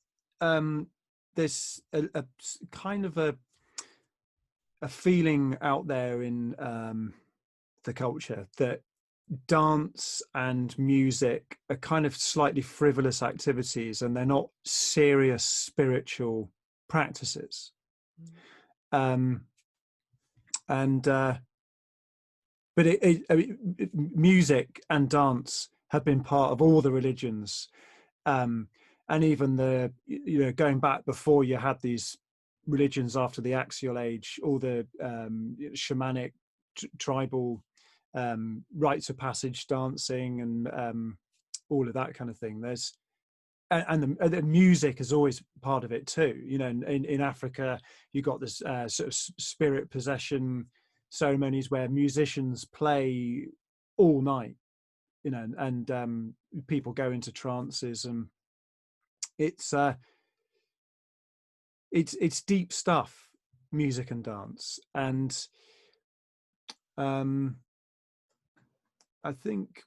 kind of a feeling out there in the culture that dance and music are kind of slightly frivolous activities, and they're not serious spiritual practices. But music and dance have been part of all the religions, and even the, you know, going back before you had these religions after the axial age, all the shamanic tribal rites of passage dancing, and all of that kind of thing. There's and the music is always part of it too. You know, in Africa, you got this sort of spirit possession ceremonies where musicians play all night, you know, and people go into trances, and it's deep stuff, music and dance. And I think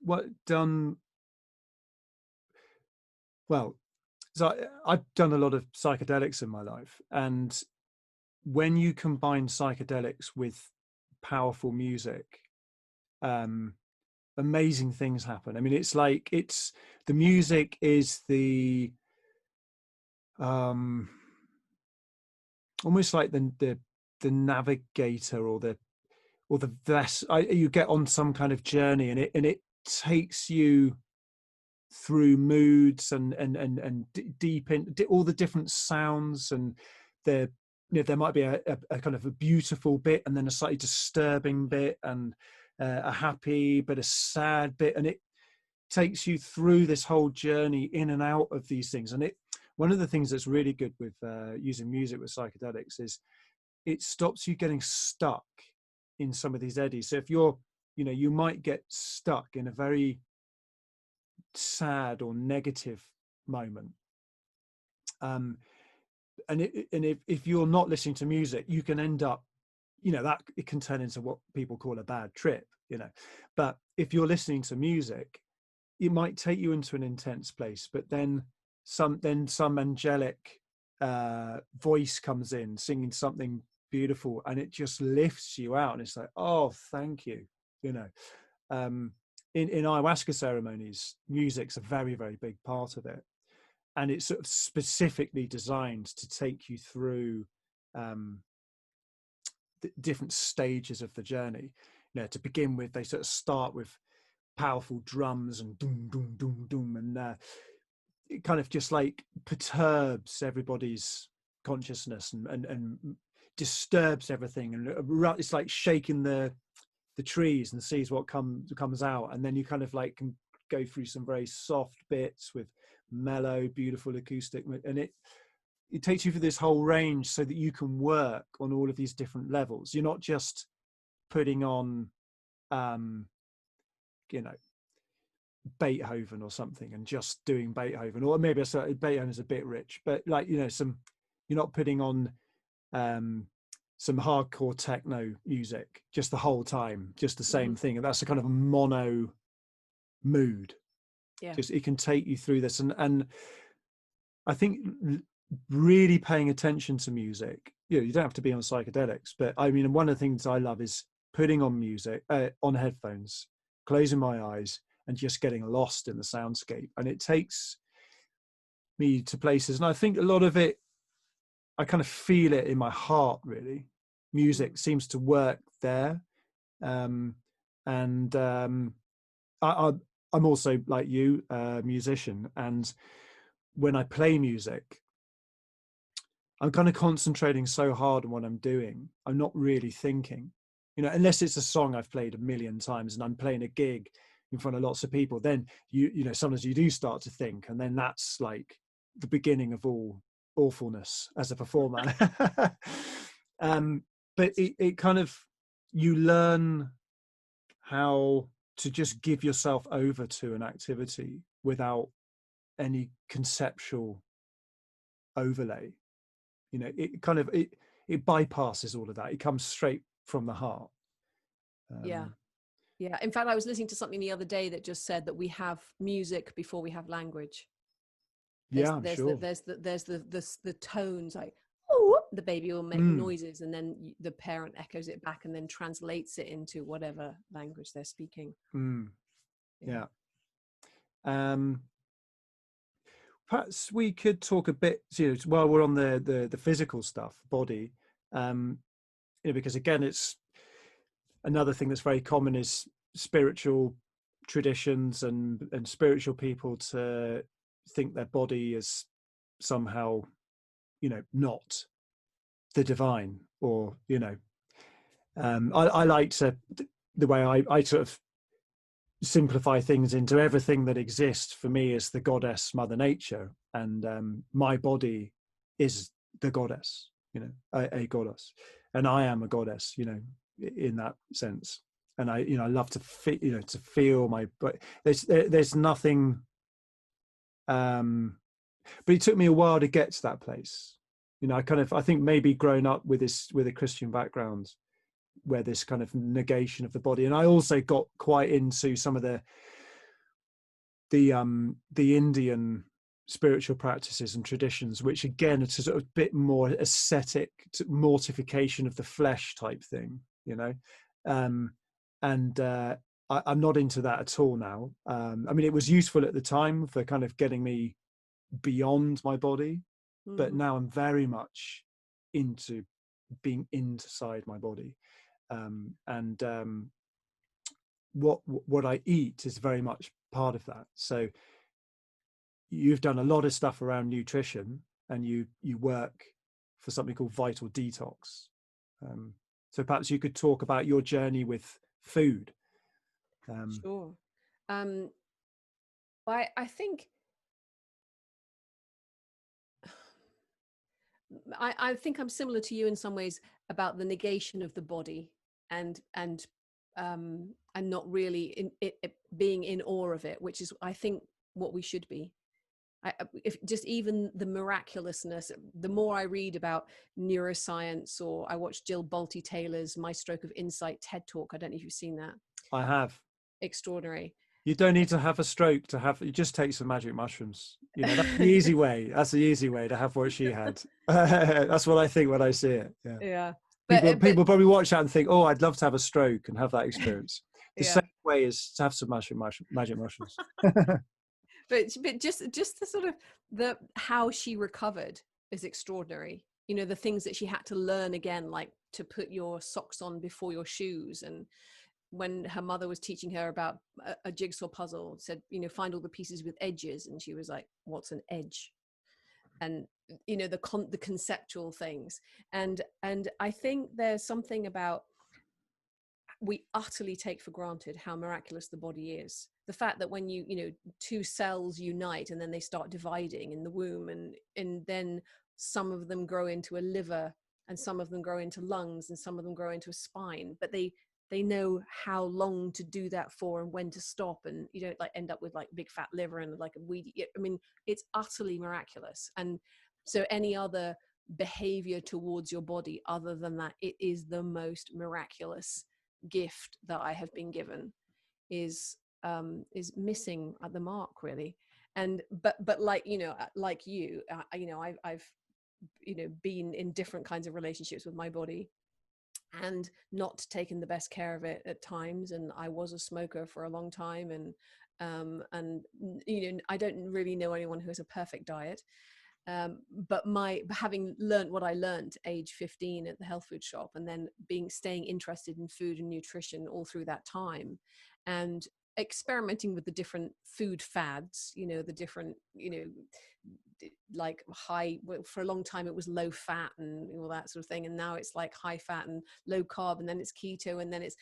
so I've done a lot of psychedelics in my life, and when you combine psychedelics with powerful music, amazing things happen. I mean, it's like, the music is the almost like the navigator, or the vessel. You get on some kind of journey, and it takes you through moods and deep in all the different sounds, and you know, there might be a kind of a beautiful bit, and then a slightly disturbing bit, and a happy but a sad bit, and it takes you through this whole journey in and out of these things. And one of the things that's really good with using music with psychedelics is it stops you getting stuck in some of these eddies. So if you know, you might get stuck in a very sad or negative moment, and if you're not listening to music, you can end up, you know, that it can turn into what people call a bad trip, you know. But if you're listening to music, it might take you into an intense place, but then some angelic voice comes in singing something beautiful, and it just lifts you out, and it's like, oh, thank you, you know. In ayahuasca ceremonies, music's a very, very big part of it, and it's sort of specifically designed to take you through the different stages of the journey. You know, to begin with, they sort of start with powerful drums and doom, doom, doom, doom. And it kind of just like perturbs everybody's consciousness and disturbs everything. And it's like shaking the trees and sees what comes out. And then you kind of like can go through some very soft bits with mellow, beautiful acoustic. And it takes you through this whole range so that you can work on all of these different levels. You're not just putting on, you know, Beethoven or something and just doing Beethoven, or maybe Beethoven is a bit rich, but like, you know, you're not putting on some hardcore techno music just the whole time, just the same thing. And that's a kind of a mono mood. Yeah. Just, it can take you through this. And I think really paying attention to music, you know, you don't have to be on psychedelics, but I mean, one of the things I love is putting on music, on headphones, closing my eyes and just getting lost in the soundscape. And it takes me to places. And I think a lot of it, I kind of feel it in my heart, really. Music seems to work there. I'm also, like you, a musician. And when I play music, I'm kind of concentrating so hard on what I'm doing. I'm not really thinking, you know, unless it's a song I've played a million times and I'm playing a gig in front of lots of people, then you know, sometimes you do start to think, and then that's like the beginning of all awfulness as a performer. But it kind of, you learn how to just give yourself over to an activity without any conceptual overlay. You know, it kind of, it bypasses all of that. It comes straight from the heart. Yeah. In fact, I was listening to something the other day that just said that we have music before we have language. I'm sure. There's the tones, like, oh, the baby will make noises, and then the parent echoes it back and then translates it into whatever language they're speaking. Yeah. Perhaps we could talk a bit, you know, while we're on the physical stuff, body, you know, because again, it's another thing that's very common is spiritual traditions and spiritual people to think their body is somehow, you know, not the divine, or, you know, I like to, the way I sort of simplify things into everything that exists for me is the goddess Mother Nature, and my body is the goddess, you know, a goddess, and I am a goddess, you know, in that sense. And I, you know, I love to feel, you know, to feel my, but there's nothing, but it took me a while to get to that place. You know, I think maybe growing up with a Christian background, where this kind of negation of the body, and I also got quite into some of the Indian spiritual practices and traditions, which again, it's a sort of bit more ascetic, mortification of the flesh type thing, you know. I'm not into that at all now. I mean, it was useful at the time for kind of getting me beyond my body, but now I'm very much into being inside my body. What I eat is very much part of that. So you've done a lot of stuff around nutrition, and you work for something called Vital Detox. So perhaps you could talk about your journey with food. Sure. I think I'm similar to you in some ways about the negation of the body, and not really being in awe of it, which is, I think, what we should be. If just even the miraculousness, the more I read about neuroscience, or I watch Jill Bolte Taylor's My Stroke of Insight TED Talk. I don't know if you've seen that. I have. Extraordinary. You don't need to have a stroke to have, you just take some magic mushrooms. You know, that's the easy way. That's the easy way to have what she had. That's what I think when I see it. Yeah. People probably watch that and think, oh, I'd love to have a stroke and have that experience. The same way is to have some magic mushrooms. But just the sort of how she recovered is extraordinary. You know, the things that she had to learn again, like to put your socks on before your shoes, and when her mother was teaching her about a jigsaw puzzle, said, you know, find all the pieces with edges, and she was like, what's an edge? And you know, the conceptual things. And I think there's something about, we utterly take for granted how miraculous the body is. The fact that when you know, two cells unite and then they start dividing in the womb, and then some of them grow into a liver, and some of them grow into lungs, and some of them grow into a spine, but they know how long to do that for and when to stop, and you don't like end up with like big fat liver and like a weedy. I mean, it's utterly miraculous. And so any other behavior towards your body other than that, it is the most miraculous gift that I have been given, is missing at the mark, really. And but like, you know, like you know, I've you know, been in different kinds of relationships with my body and not taken the best care of it at times. And I was a smoker for a long time, and you know, I don't really know anyone who has a perfect diet. But having learned what I learned age 15 at the health food shop, and then staying interested in food and nutrition all through that time, and experimenting with the different food fads, you know, the different, you know, like for a long time it was low fat and all that sort of thing, and now it's like high fat and low carb, and then it's keto, and then it's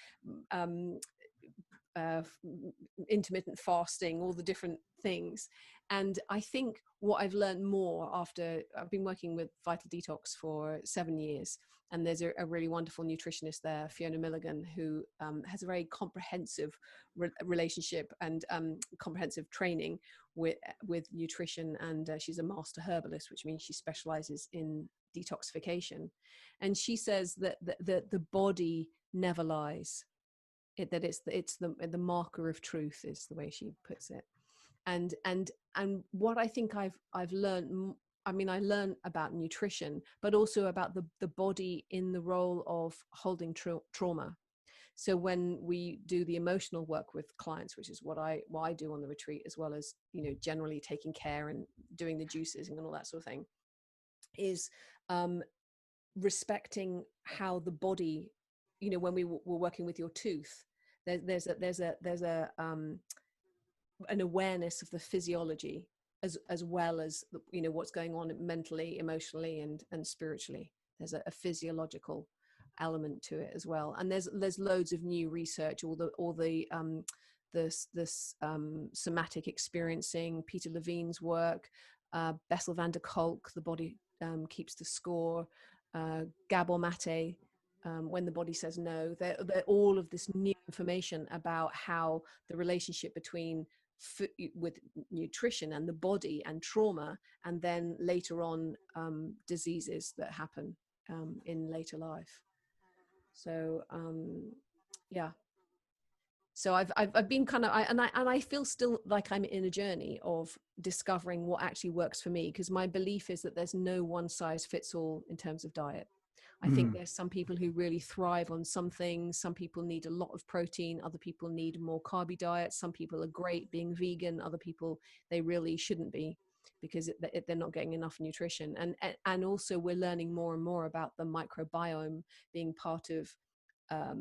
intermittent fasting, all the different things. And I think what I've learned more after I've been working with Vital Detox for 7 years, and there's a really wonderful nutritionist there, Fiona Milligan, who has a very comprehensive relationship and comprehensive training with nutrition, and she's a master herbalist, which means she specializes in detoxification. And she says that the body never lies. That it's the marker of truth, is the way she puts it. And what I think I've learned, I mean, I learned about nutrition, but also about the body in the role of holding trauma. So when we do the emotional work with clients, which is what I do on the retreat, as well as, you know, generally taking care and doing the juicing and all that sort of thing, is respecting how the body, you know, when we were working with your tooth, there's an awareness of the physiology as well as, you know, what's going on mentally, emotionally, and spiritually. There's a physiological element to it as well. And there's loads of new research, all the somatic experiencing, Peter Levine's work, Bessel van der Kolk, The Body Keeps the Score, Gabor Mate, When the Body Says No. They're all of this new information about how the relationship between with nutrition and the body and trauma, and then later on diseases that happen in later life. So yeah, so I've been kind of, and I feel still like I'm in a journey of discovering what actually works for me, because my belief is that there's no one size fits all in terms of diet. I think there's some people who really thrive on some things. Some people need a lot of protein. Other people need more carby diets. Some people are great being vegan. Other people, they really shouldn't be, because they're not getting enough nutrition. And also we're learning more and more about the microbiome being part of, I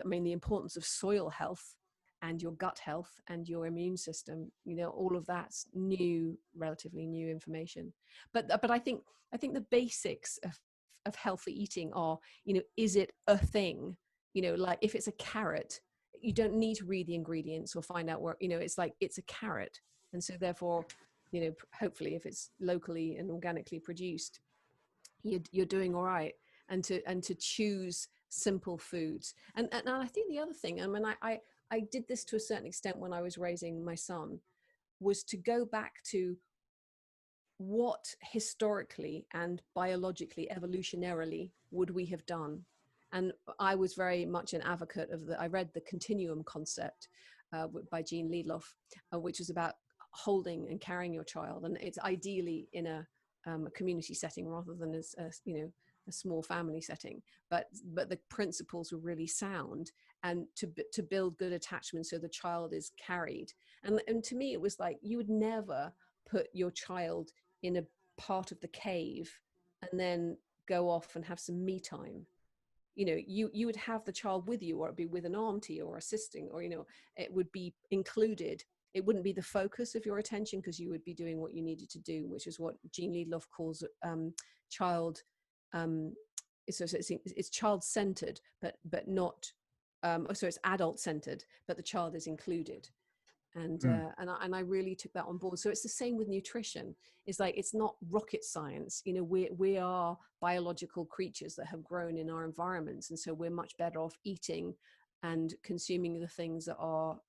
mean, the importance of soil health and your gut health and your immune system. You know, all of that's new, relatively new information. But I think the basics of healthy eating are, you know, is it a thing? You know, like if it's a carrot, you don't need to read the ingredients or find out where, you know, it's like, it's a carrot. And so therefore, you know, hopefully if it's locally and organically produced, you're doing all right. And to choose simple foods. And I think the other thing, I mean, I did this to a certain extent when I was raising my son, was to go back to what historically and biologically, evolutionarily, would we have done? And I was very much an advocate of I read the continuum concept by Jean Liedloff, which is about holding and carrying your child. And it's ideally in a community setting rather than as you know, a small family setting. But the principles were really sound, and to build good attachment so the child is carried. And to me, it was like, you would never put your child in a part of the cave and then go off and have some me time. you know, you would have the child with you, or it'd be with an auntie or assisting, or, you know, it would be included. It wouldn't be the focus of your attention, because you would be doing what you needed to do, which is what Jean Lidloff calls child. It's child-centered, but not. So it's adult-centered, but the child is included. And I really took that on board. So it's the same with nutrition. It's like, it's not rocket science. You know, we are biological creatures that have grown in our environments, and so we're much better off eating and consuming the things that are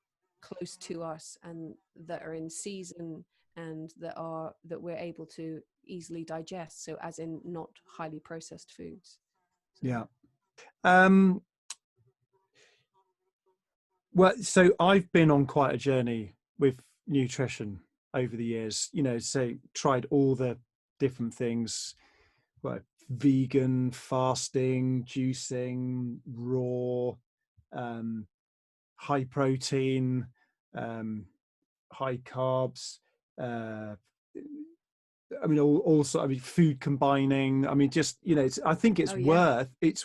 close to us and that are in season, and that we're able to easily digest. So, as in, not highly processed foods. So. Yeah. Well, so I've been on quite a journey with nutrition over the years, you know, so tried all the different things, like vegan, fasting, juicing, raw, high protein, high carbs, I mean, also, I mean, food combining. I mean, just, you know, I think it's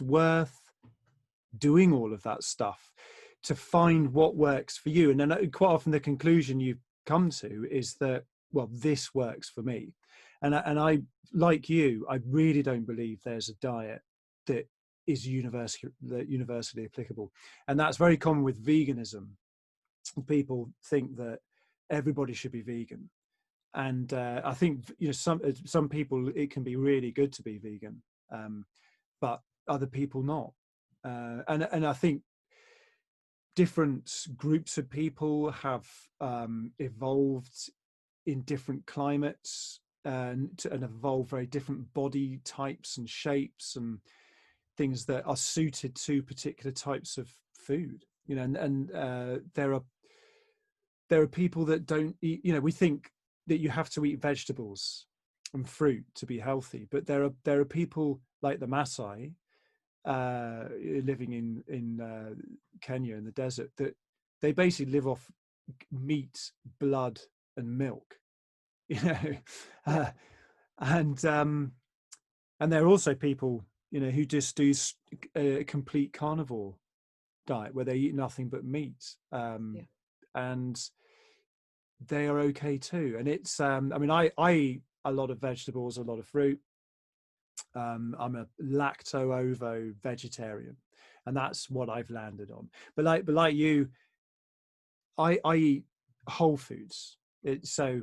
worth doing all of that stuff to find what works for you. And then quite often the conclusion you come to is that, well, this works for me. And I, like you, I really don't believe there's a diet that is universally applicable. And that's very common with veganism. People think that everybody should be vegan. And I think, you know, some people, it can be really good to be vegan, but other people not. And I think different groups of people have evolved in different climates and evolved very different body types and shapes and things that are suited to particular types of food. You know, and there are people that don't eat. You know, we think that you have to eat vegetables and fruit to be healthy, but there are people like the Maasai living in Kenya in the desert, that they basically live off meat, blood, and milk, you know. And there are also people, you know, who just do a complete carnivore diet where they eat nothing but meat, and they are okay too. And it's I mean, I eat a lot of vegetables, a lot of fruit. I'm a lacto-ovo vegetarian, and that's what I've landed on. But like you, I eat whole foods. So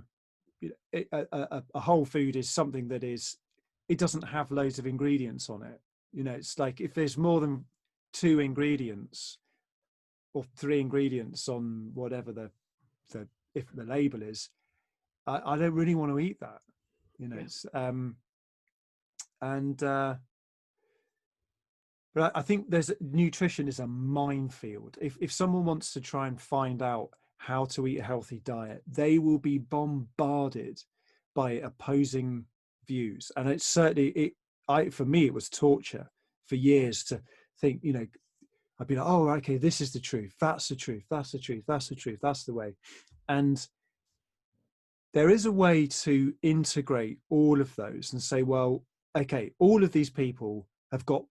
a whole food is something that it doesn't have loads of ingredients on it. You know, it's like if there's more than 2 ingredients or 3 ingredients on whatever if the label is, I don't really want to eat that. You know, it's but I think nutrition is a minefield. If someone wants to try and find out how to eat a healthy diet, they will be bombarded by opposing views. And it's certainly, for me, it was torture for years to think, you know, I'd be like, oh, okay, this is the truth. That's the truth. That's the truth. That's the truth. That's the way. And there is a way to integrate all of those and say, well, okay, all of these people have got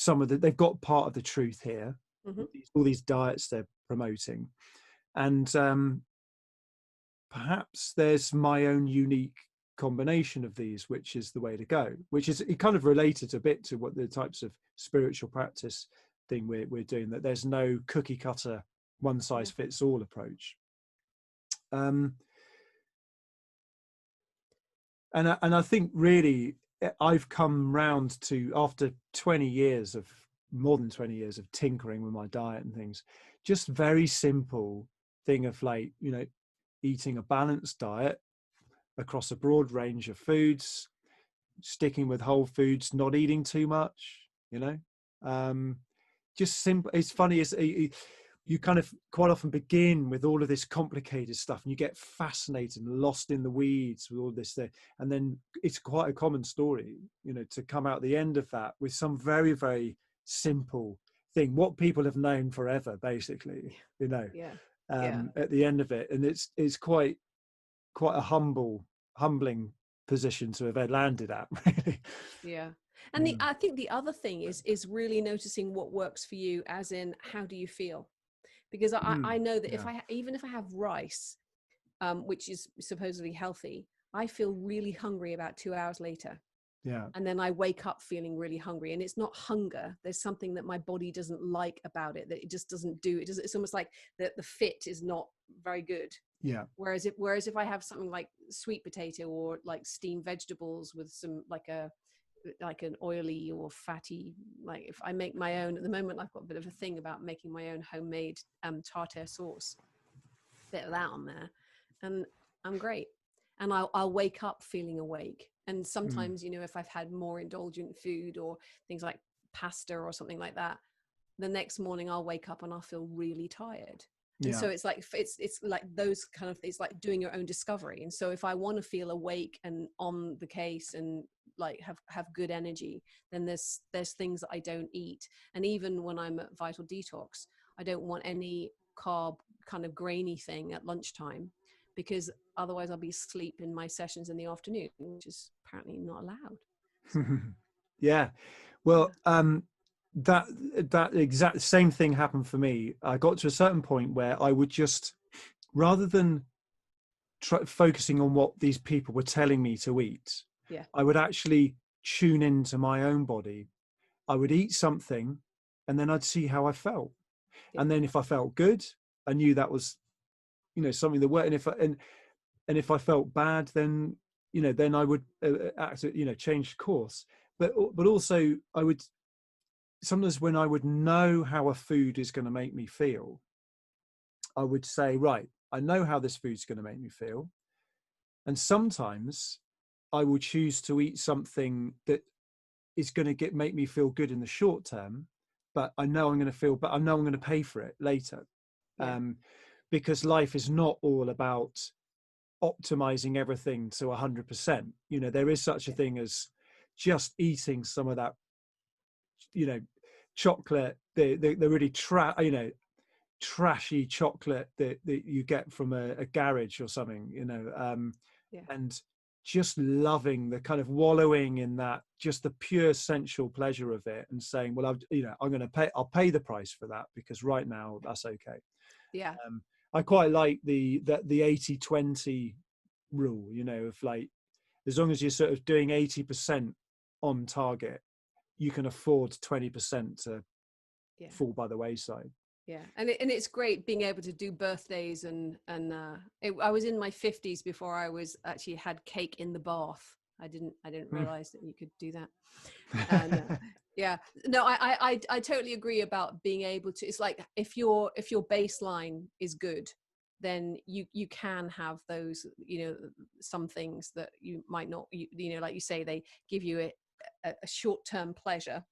they've got part of the truth here, all these diets they're promoting. And perhaps there's my own unique combination of these, which is the way to go, which is it kind of related a bit to what the types of spiritual practice thing we're doing, that there's no cookie cutter, one size fits all approach. And I think really I've come round to, after more than 20 years of tinkering with my diet and things, just very simple thing of, like, you know, eating a balanced diet across a broad range of foods, sticking with whole foods, not eating too much, you know, just simple. It's funny, you kind of quite often begin with all of this complicated stuff and you get fascinated and lost in the weeds with all this thing. And then it's quite a common story, you know, to come out the end of that with some very, very simple thing, what people have known forever, basically, you know, at the end of it. And it's quite a humbling position to have landed at, really. Yeah. And I think the other thing is really noticing what works for you, as in, how do you feel? Because I know that even if I have rice, which is supposedly healthy, I feel really hungry about 2 hours later. Yeah. And then I wake up feeling really hungry, and it's not hunger. There's something that my body doesn't like about it, that it just doesn't do. It's almost like the fit is not very good. Yeah. Whereas if I have something like sweet potato or like steamed vegetables with some like an oily or fatty, like if I make my own, at the moment I've got a bit of a thing about making my own homemade tartare sauce, bit of that on there, and I'm great. And I'll wake up feeling awake. And sometimes, if I've had more indulgent food or things like pasta or something like that, the next morning I'll wake up and I'll feel really tired. And so it's like those kind of, it's like doing your own discovery. And so if I want to feel awake and on the case and like have good energy, then there's things that I don't eat. And even when I'm at Vital Detox, I don't want any carb kind of grainy thing at lunchtime, because otherwise I'll be asleep in my sessions in the afternoon, which is apparently not allowed. So. Yeah. Well, that exact same thing happened for me. I got to a certain point where I would just, rather than focusing on what these people were telling me to eat, I would actually tune into my own body. I would eat something and then I'd see how I felt. And then if I felt good, I knew that was, something that worked. And if I felt bad, then, then I would change course. But also I would, sometimes when I would know how a food is going to make me feel, I would say, right, I know how this food's going to make me feel. And sometimes I will choose to eat something that is going to make me feel good in the short term, but I know I'm going to pay for it later. Because life is not all about optimizing everything to 100%. There is such a thing as just eating some of that, chocolate, the really trashy chocolate that you get from a garage or something, and just loving the kind of wallowing in that, just the pure sensual pleasure of it, and saying, well, I'll pay the price for that, because right now that's okay. I quite like the 80-20 rule, of like, as long as you're sort of doing 80% on target, you can afford 20% to fall by the wayside. And it's great being able to do birthdays and I was in my 50s before I was actually had cake in the bath. I didn't realize that you could do that. And I totally agree about being able to. It's like if your baseline is good, then you can have those, some things that you might not, like you say, they give you a short-term pleasure,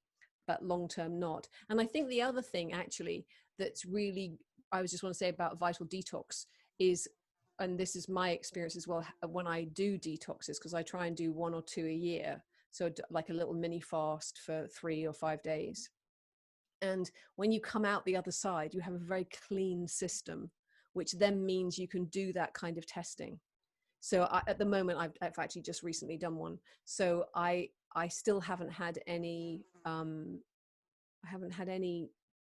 but long-term not. And I think the other thing actually that's really, I just want to say about Vital Detox is, and this is my experience as well, when I do detoxes, because I try and do 1 or 2 a year. So like a little mini fast for 3 or 5 days. And when you come out the other side, you have a very clean system, which then means you can do that kind of testing. So at the moment, I've actually just recently done one. So I still haven't had any,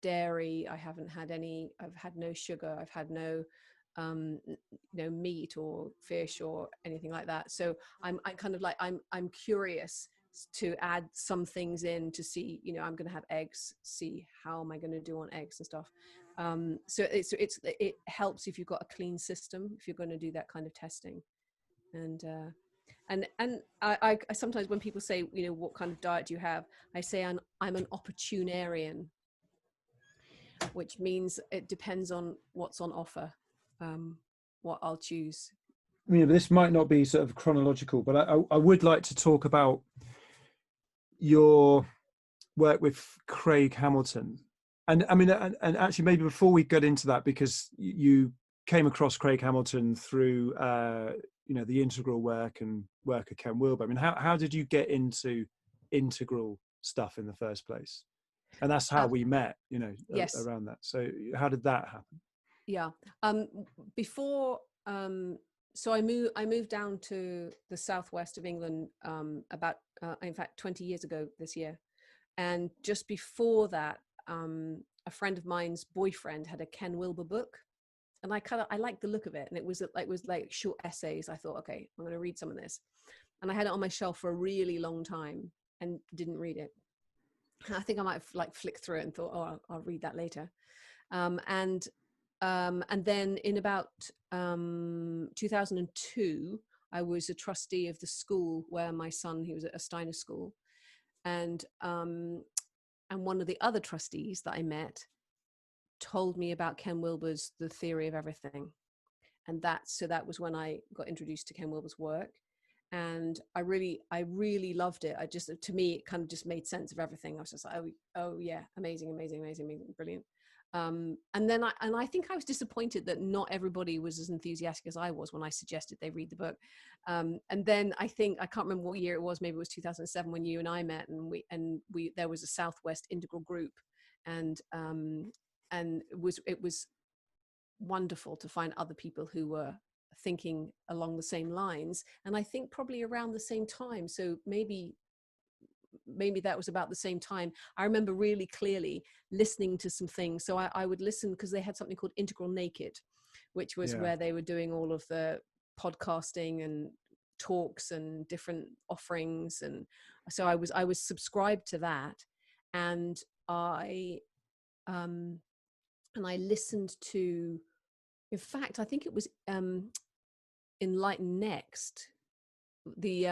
dairy. I've had no sugar. I've had no meat or fish or anything like that. So I'm kind of like, I'm curious to add some things in to see, I'm going to have eggs, see how am I going to do on eggs and stuff. So it helps if you've got a clean system, if you're going to do that kind of testing. And I sometimes when people say, what kind of diet do you have? I say I'm an opportunarian, which means it depends on what's on offer, what I'll choose. This might not be sort of chronological, but I would like to talk about your work with Craig Hamilton. And and actually maybe before we get into that, because you came across Craig Hamilton through, the integral work and work of Ken Wilber. How did you get into integral stuff in the first place? And that's how we met, around that. So how did that happen? Before so I moved down to the southwest of England about in fact 20 years ago this year, and just before that, a friend of mine's boyfriend had a Ken Wilber book, and I liked the look of it, and it was like short essays. I thought, okay, I'm going to read some of this, and I had it on my shelf for a really long time and didn't read it. I think I might have like flicked through it and thought, oh, I'll read that later. And then in about 2002, I was a trustee of the school where my son, he was at a Steiner school, and one of the other trustees that I met told me about Ken Wilber's The Theory of Everything, and that was when I got introduced to Ken Wilber's work, and I really loved it. To me, it kind of just made sense of everything. I was just like, oh yeah, amazing, brilliant. And I think I was disappointed that not everybody was as enthusiastic as I was when I suggested they read the book. And then I can't remember what year it was, maybe it was 2007 when you and I met, and we there was a Southwest Integral group, and it was wonderful to find other people who were thinking along the same lines, and I think probably around the same time. So maybe that was about the same time. I remember really clearly listening to some things. So I would listen because they had something called Integral Naked, which was where they were doing all of the podcasting and talks and different offerings, and so I was subscribed to that, and I listened to, in fact, I think it was Enlighten Next, the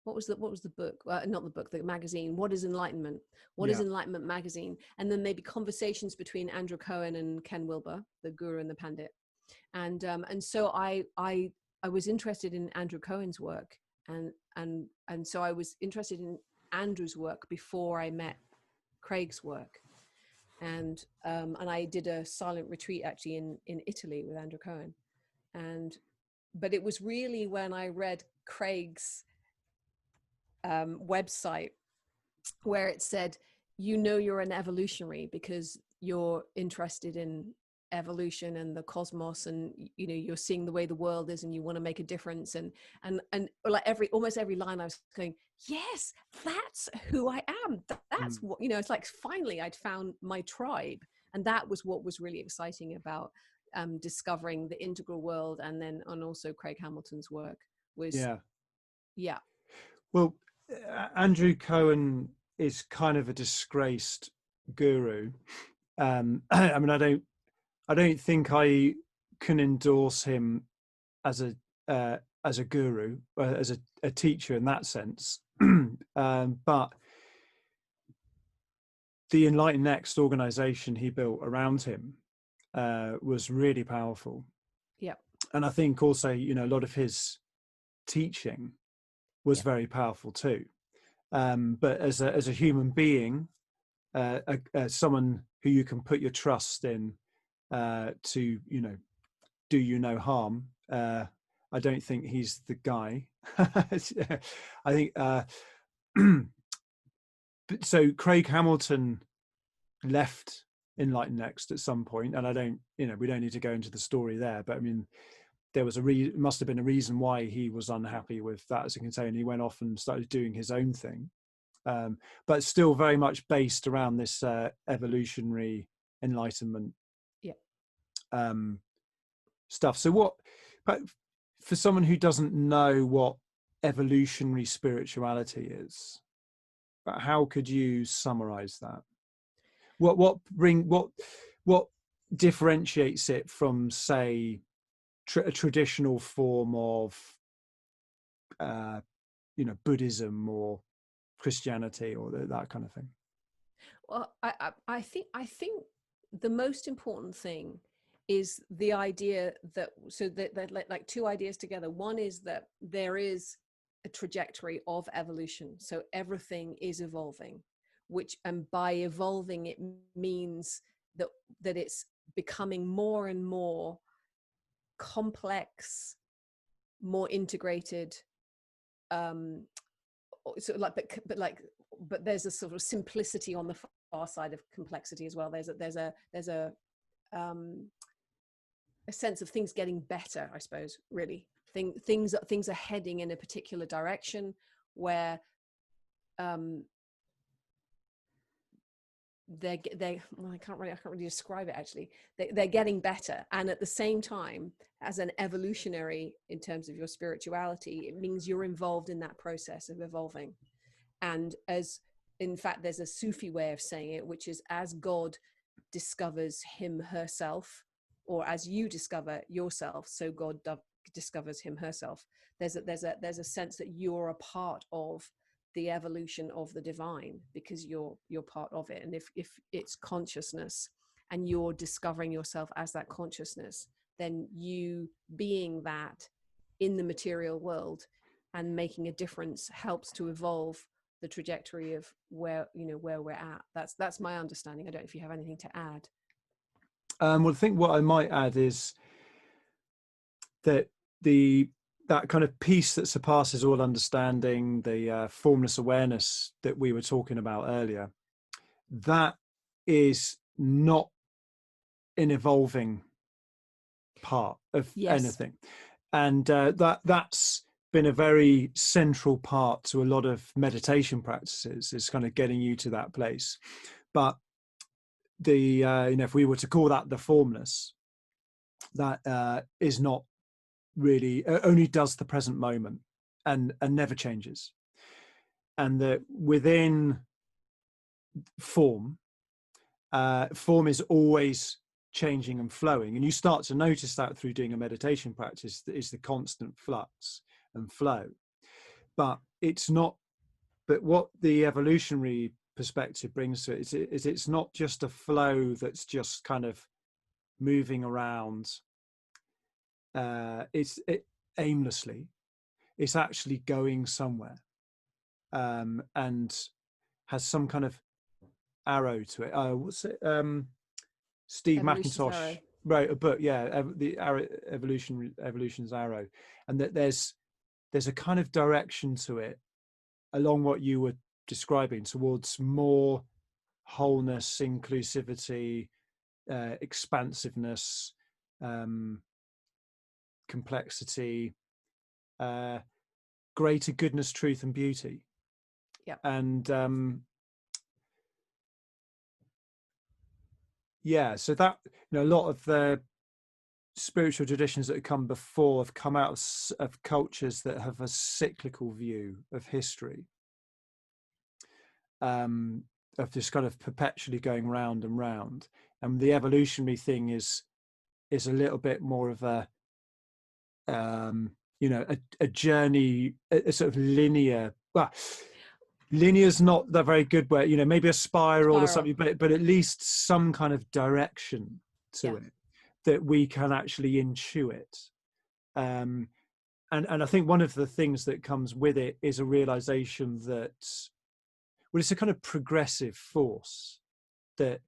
what was the book, not the book, the magazine, What is Enlightenment, is Enlightenment magazine, and then maybe conversations between Andrew Cohen and Ken Wilber, the guru and the pandit, and so I was interested in Andrew Cohen's work, and so I was interested in Andrew's work before I met Craig's work, and I did a silent retreat actually in Italy with Andrew Cohen, but it was really when I read Craig's website where it said, you're an evolutionary because you're interested in evolution and the cosmos, and you're seeing the way the world is and you want to make a difference, and like almost every line I was going, yes, that's who I am, that's what, it's like finally I'd found my tribe, and that was what was really exciting about discovering the integral world, and also Craig Hamilton's work was Well, Andrew Cohen is kind of a disgraced guru. I mean, I don't think I can endorse him as a guru, as a teacher in that sense. But the Enlighten Next organization he built around him was really powerful. Yeah. And I think also, a lot of his teaching was very powerful too. But as a human being, someone who you can put your trust in to, do you no harm, I don't think he's the guy. I think so. Craig Hamilton left Enlighten Next at some point, and I don't, we don't need to go into the story there, but I mean, there was must have been a reason why he was unhappy with that as a container. He went off and started doing his own thing, but still very much based around this evolutionary enlightenment stuff. So but for someone who doesn't know what evolutionary spirituality is, how could you summarize that? What differentiates it from, say, a traditional form of Buddhism or Christianity or that kind of thing? Well, I think the most important thing is the idea that like two ideas together. One is that there is a trajectory of evolution, so everything is evolving, and by evolving it means that it's becoming more and more complex, more integrated, so like but there's a sort of simplicity on the far side of complexity as well. There's a a sense of things getting better, I suppose, really. Things are heading in a particular direction where well, I can't really describe it actually. They're getting better, and at the same time, as an evolutionary in terms of your spirituality, it means you're involved in that process of evolving. And as in fact, there's a Sufi way of saying it, which is as God discovers him herself, or as you discover yourself, so God discovers him herself. There's a sense that you're a part of the evolution of the divine, because you're part of it. And if it's consciousness and you're discovering yourself as that consciousness, then you being that in the material world and making a difference helps to evolve the trajectory of where we're at. That's my understanding. I don't know if you have anything to add. Well, I think what I might add is that that kind of peace that surpasses all understanding, the formless awareness that we were talking about earlier, that is not an evolving part of anything. And that's been a very central part to a lot of meditation practices, is kind of getting you to that place. But if we were to call that the formless, that is not really, only does the present moment and never changes. And that within form is always changing and flowing, and you start to notice that through doing a meditation practice, that is the constant flux and flow. But it's not, but what the evolutionary perspective brings to it is it's not just a flow that's just kind of moving around aimlessly. It's actually going somewhere, and has some kind of arrow to it. What's it? Steve McIntosh wrote a book, the arrow, evolution's arrow, and that there's a kind of direction to it along what you were describing, towards more wholeness, inclusivity, expansiveness, complexity, greater goodness, truth, and beauty. Yeah. And so that, a lot of the spiritual traditions that have come before have come out of cultures that have a cyclical view of history, of just kind of perpetually going round and round. And the evolutionary thing is a little bit more of a journey, a sort of linear. Well, linear is not the very good way, maybe a spiral or something, but at least some kind of direction to it that we can actually intuit. And I think one of the things that comes with it is a realization that, well, it's a kind of progressive force, that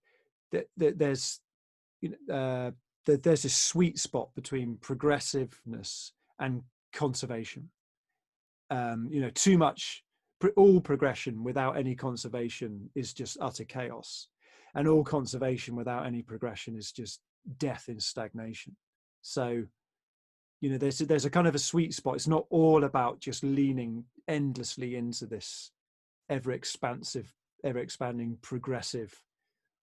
there's that there's a sweet spot between progressiveness and conservation. Too much, all progression without any conservation is just utter chaos, and all conservation without any progression is just death in stagnation. So there's a kind of a sweet spot. It's not all about just leaning endlessly into this ever expanding progressive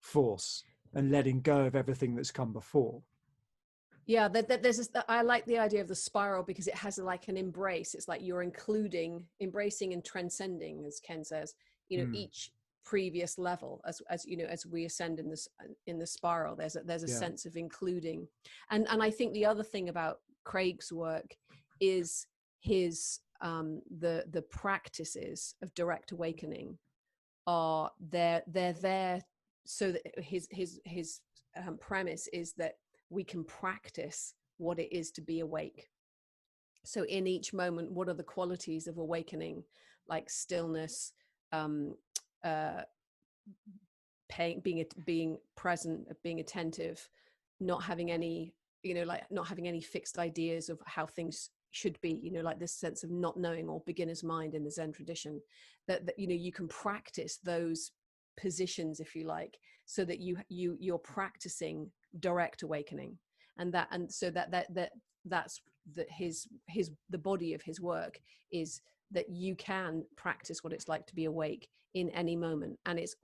force and letting go of everything that's come before. Yeah, I like the idea of the spiral, because it has like an embrace. It's like you're embracing and transcending, as Ken says, each previous level as we ascend in the spiral. There's a sense of including. And I think the other thing about Craig's work is his the practices of direct awakening are they're there, so that his premise is that we can practice what it is to be awake. So in each moment, what are the qualities of awakening, like stillness, being present, being attentive, not having any fixed ideas of how things should be, like this sense of not knowing, or beginner's mind in the Zen tradition, that you can practice those positions, if you like, so that you're practicing direct awakening. That's the body of his work is that you can practice what it's like to be awake in any moment, and it's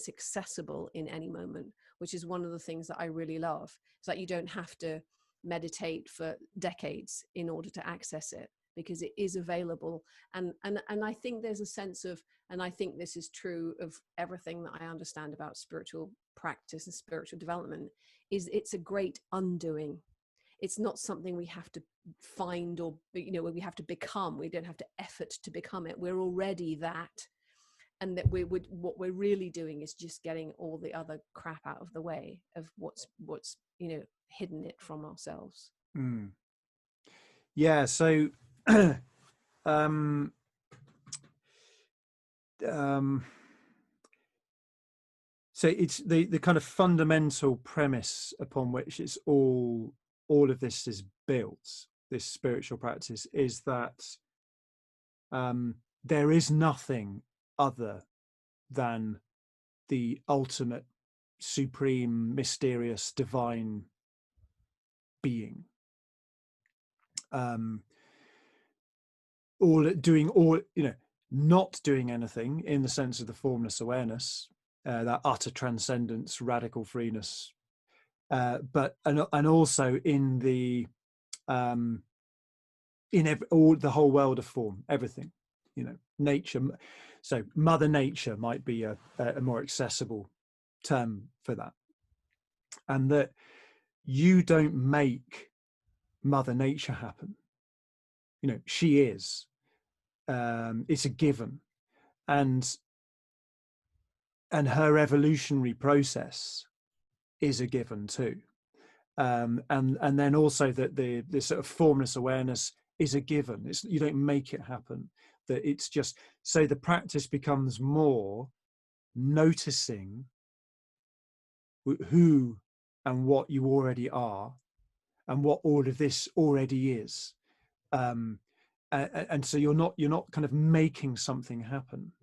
accessible in any moment, which is one of the things that I really love. It's like you don't have to meditate for decades in order to access it, because it is available. And I think there's a sense of, and I think this is true of everything that I understand about spiritual practice and spiritual development, is it's a great undoing. It's not something we have to find, or we have to become. We don't have to effort to become it. We're already that. And that what we're really doing is just getting all the other crap out of the way of what's hidden it from ourselves. Yeah. So so it's the kind of fundamental premise upon which it's all of this is built, this spiritual practice, is that there is nothing other than the ultimate, supreme, mysterious, divine being. Not doing anything in the sense of the formless awareness, that utter transcendence, radical freeness, but also in the the whole world of form, everything, nature. So Mother Nature might be a more accessible term for that, and that you don't make Mother Nature happen. She is. It's a given, and her evolutionary process is a given too, and then also that the sort of formless awareness is a given. You don't make it happen. That it's just, so the practice becomes more noticing who and what you already are, and what all of this already is. And so you're not kind of making something happen.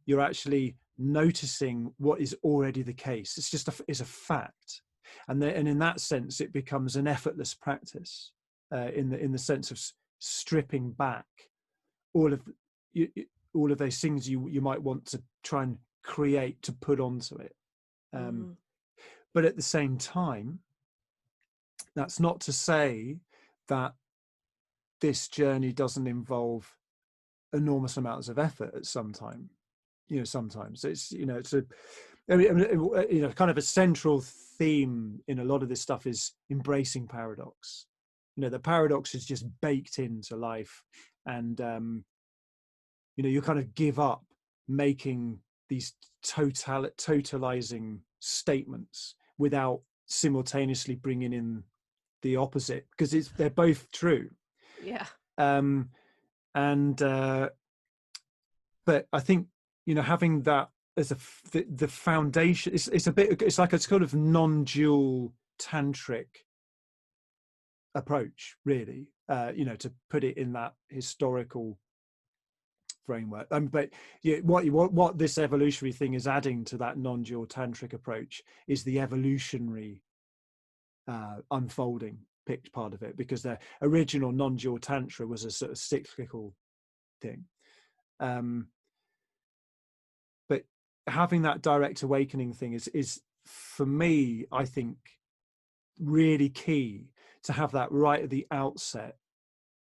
You're actually noticing what is already the case. It's just is a fact, and in that sense, it becomes an effortless practice, in the sense of stripping back all of those things you might want to try and create to put onto it. But at the same time, that's not to say that this journey doesn't involve enormous amounts of effort at some time. Sometimes it's kind of a central theme in a lot of this stuff is embracing paradox. The paradox is just baked into life, and you kind of give up making these totalizing statements without simultaneously bringing in the opposite, because they're both true. Yeah. But I think having that as the foundation, it's like a sort of non-dual tantric approach, really. To put it in that historical framework. But what this evolutionary thing is adding to that non-dual tantric approach is the evolutionary unfolding part of it, because the original non-dual tantra was a sort of cyclical thing. But having that direct awakening thing is for me, I think, really key to have that right at the outset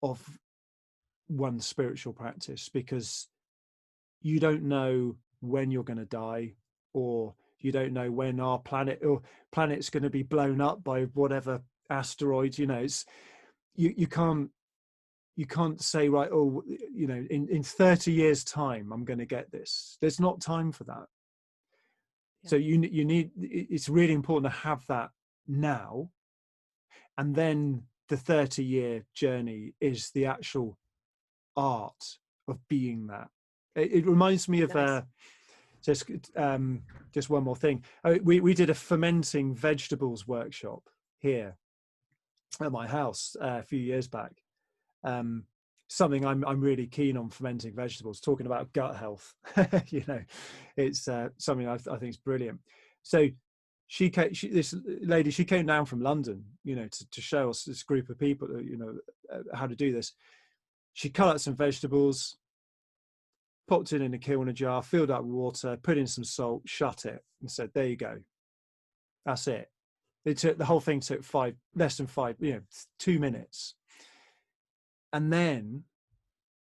of one's spiritual practice, because you don't know when you're going to die, or you don't know when our planet's going to be blown up by whatever asteroid. You can't say, right, in 30 years time I'm going to get this. There's not time for that. Yeah. So it's really important to have that now, and then the 30-year journey is the actual art of being that. It reminds me of just one more thing. We did a fermenting vegetables workshop here at my house a few years back. Something I'm really keen on, fermenting vegetables, talking about gut health. It's something I think is brilliant. So this lady, she came down from London, you know, to show us, this group of people, you know, how to do this. She cut out some vegetables, popped it in a kiln jar, filled up with water, put in some salt, shut it, and said, there you go. That's it. The whole thing took less than 2 minutes. And then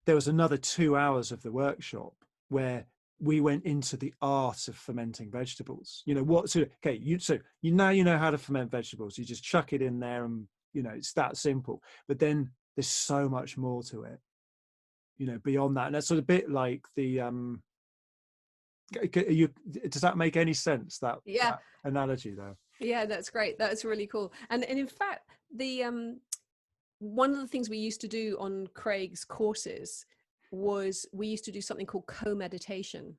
there was another 2 hours of the workshop where we went into the art of fermenting vegetables. You know, you know how to ferment vegetables. You just chuck it in there and, you know, it's that simple. But then there's so much more to it, you know, beyond that. And that's sort of a bit like the, does that make any sense, that analogy there? Yeah, that's great. That's really cool. And in fact, one of the things we used to do on Craig's courses was we used to do something called co-meditation,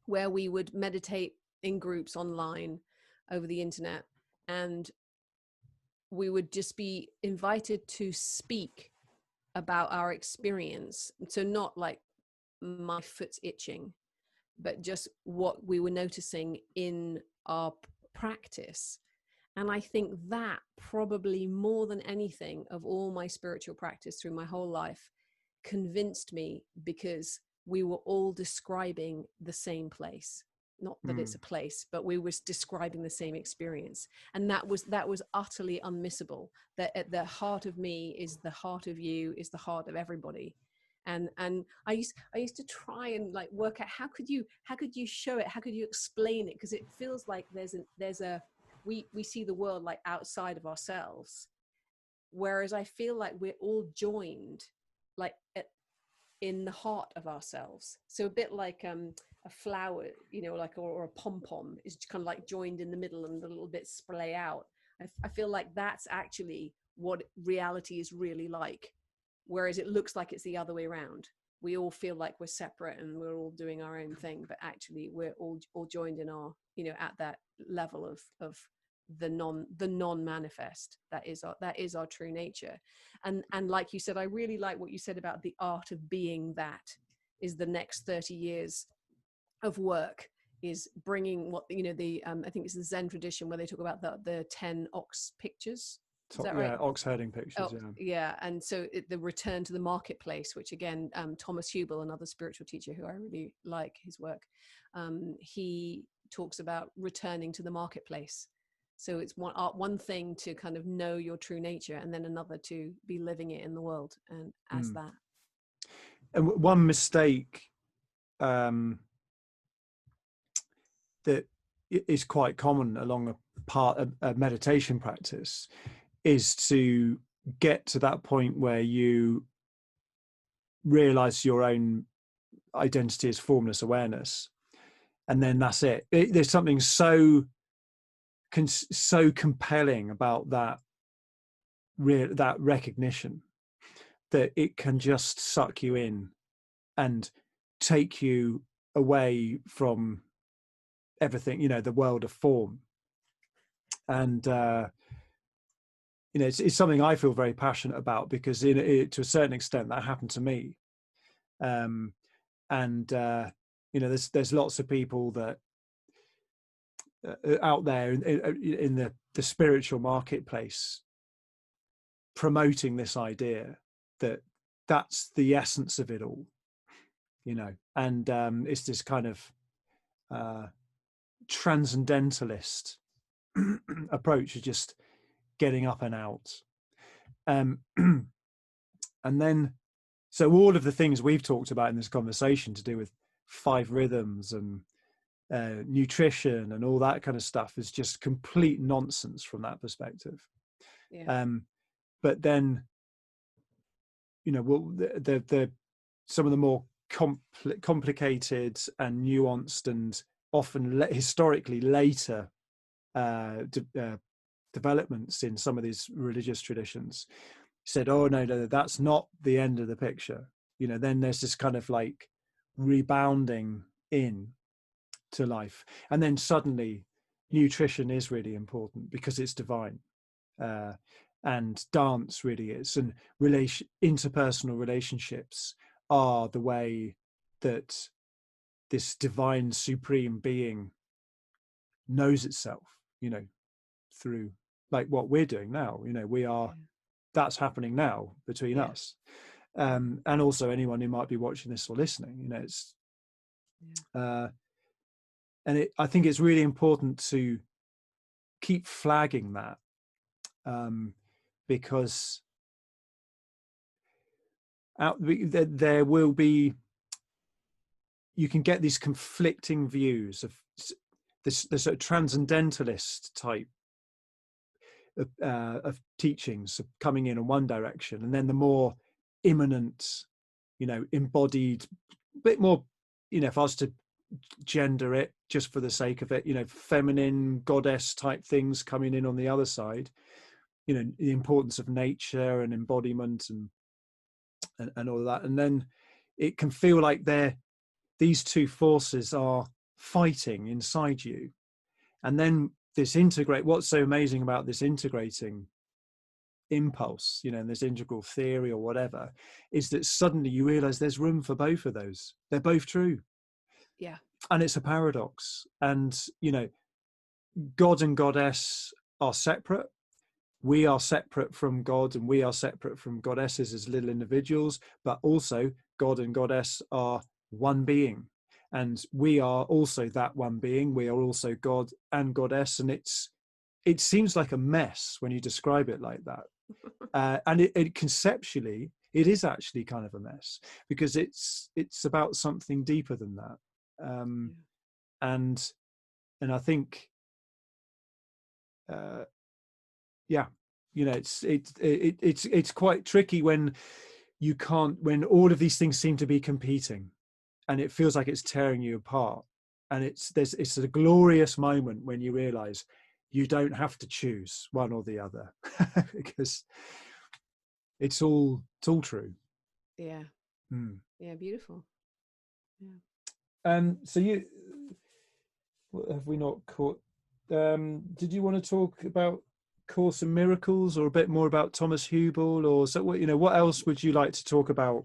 where we would meditate in groups online over the internet, and we would just be invited to speak about our experience. So not like my foot's itching, but just what we were noticing in our practice. And I think that probably more than anything of all my spiritual practice through my whole life convinced me, because we were all describing the same place. Not that it's a place, but we were describing the same experience. And that was utterly unmissable. That at the heart of me is the heart of you, is the heart of everybody. And I used to try and like work out how could you show it, how could you explain it, because it feels like we see the world like outside of ourselves, whereas I feel like we're all joined like in the heart of ourselves. So a bit like a flower, you know, like or a pom-pom is kind of like joined in the middle and the little bits splay out. I feel like that's actually what reality is really like, whereas it looks like it's the other way around. We all feel like we're separate and we're all doing our own thing, but actually we're all joined in our, you know, at that level of the non-manifest. That is our true nature. And like you said, I really like what you said about the art of being. That is the next 30 years of work, is bringing what, you know, the I think it's the Zen tradition where they talk about the 10 ox pictures. Is that right? Yeah, ox herding pictures. Yeah. And so the return to the marketplace, which again, Thomas Hubl, another spiritual teacher who I really like his work, he talks about returning to the marketplace. So it's one thing to kind of know your true nature, and then another to be living it in the world and as that. And one mistake that is quite common along a meditation practice is to get to that point where you realize your own identity as formless awareness, and then that's it. There's something so compelling about that recognition that it can just suck you in and take you away from everything, you know, the world of form. And you know, it's something I feel very passionate about, because to a certain extent that happened to me. You know, there's lots of people that out there in the spiritual marketplace promoting this idea that that's the essence of it all, you know, and it's this kind of transcendentalist approach of just getting up and out. And then, so all of the things we've talked about in this conversation to do with 5 rhythms and nutrition and all that kind of stuff is just complete nonsense from that perspective. Yeah. But then, you know, the some of the more complicated and nuanced and often historically later developments in some of these religious traditions said, oh no, that's not the end of the picture. You know, then there's this kind of like rebounding in to life, and then suddenly nutrition is really important because it's divine, and dance really is, and interpersonal relationships are the way that this divine supreme being knows itself, through like what we're doing now. We are, that's happening now between us. And also anyone who might be watching this or listening, it's, I think it's really important to keep flagging that, because there will be, you can get these conflicting views of this sort of transcendentalist type of teachings coming in one direction, and then the more immanent, embodied, bit more, if I was to gender it just for the sake of it, feminine goddess type things coming in on the other side, the importance of nature and embodiment and all of that. And then it can feel like these two forces are fighting inside you. And then what's so amazing about this integrating impulse, and this integral theory or whatever, is that suddenly you realize there's room for both of those. They're both true. Yeah. And it's a paradox. And, God and goddess are separate. We are separate from God, and we are separate from goddesses as little individuals, but also God and goddess are one being. And we are also that one being. We are also God and goddess. And it seems like a mess when you describe it like that. And it conceptually, it is actually kind of a mess, because it's about something deeper than that. And I think, it's quite tricky when when all of these things seem to be competing, and it feels like it's tearing you apart. And it's a glorious moment when you realize you don't have to choose one or the other, because it's all true. Yeah. Yeah, beautiful. So what have we not caught? Did you want to talk about Course in Miracles, or a bit more about Thomas Hubl, or so? What else would you like to talk about,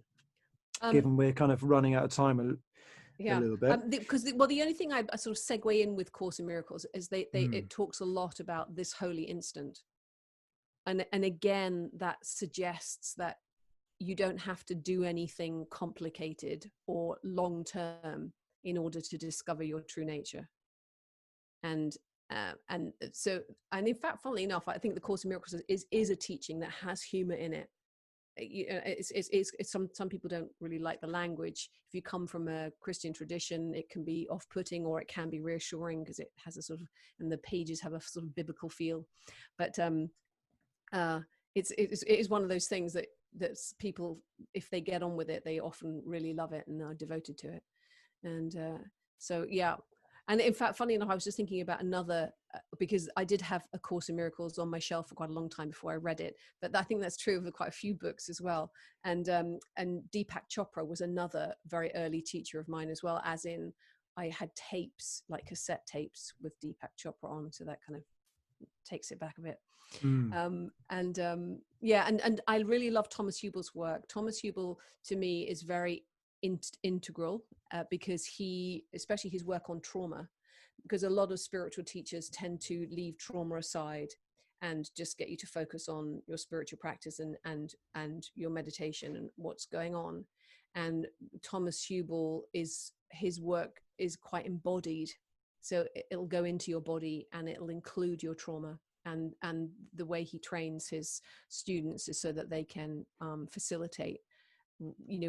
given we're kind of running out of time a little bit? Because the only thing I sort of segue in with Course in Miracles is it talks a lot about this holy instant, and again that suggests that you don't have to do anything complicated or long term in order to discover your true nature. And in fact, funnily enough, I think the Course in Miracles is a teaching that has humor in it. It's some people don't really like the language. If you come from a Christian tradition, it can be off-putting, or it can be reassuring because it has a sort of, and the pages have a sort of biblical feel. But it is one of those things that people, if they get on with it, they often really love it and are devoted to it. And so yeah. And in fact, funny enough, I was just thinking about another, because I did have A Course in Miracles on my shelf for quite a long time before I read it. But I think that's true of quite a few books as well. And Deepak Chopra was another very early teacher of mine as well, as in I had tapes, like cassette tapes with Deepak Chopra on. So that kind of takes it back a bit. And I really love Thomas Hubl's work. Thomas Hubl, to me, is very integral, because especially his work on trauma, because a lot of spiritual teachers tend to leave trauma aside and just get you to focus on your spiritual practice and your meditation and what's going on. And Thomas Hubl, his work is quite embodied, so it'll go into your body and it'll include your trauma. And the way he trains his students is so that they can facilitate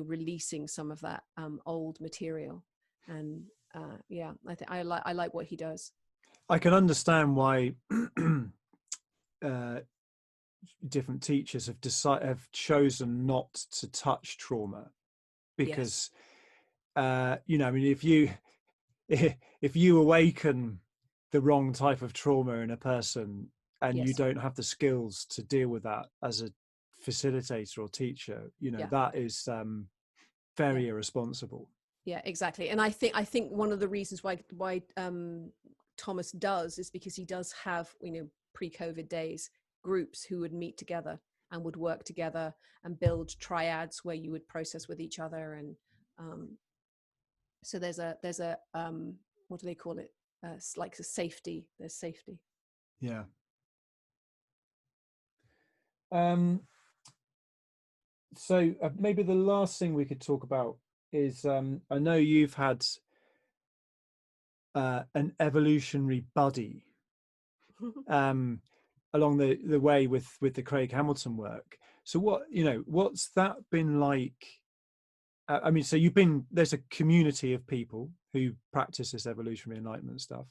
releasing some of that old material. And I like what he does. I can understand why different teachers have chosen not to touch trauma, because if you awaken the wrong type of trauma in a person, and you don't have the skills to deal with that as a facilitator or teacher, that is very irresponsible. Yeah, exactly. And I think one of the reasons why Thomas does is because he does have, pre-COVID days, groups who would meet together and would work together and build triads where you would process with each other. And so there's a what do they call it? like a safety. There's safety. Yeah. So maybe the last thing we could talk about is I know you've had an evolutionary buddy along the way with the Craig Hamilton work. So what's that been like? I mean, so there's a community of people who practice this evolutionary enlightenment stuff,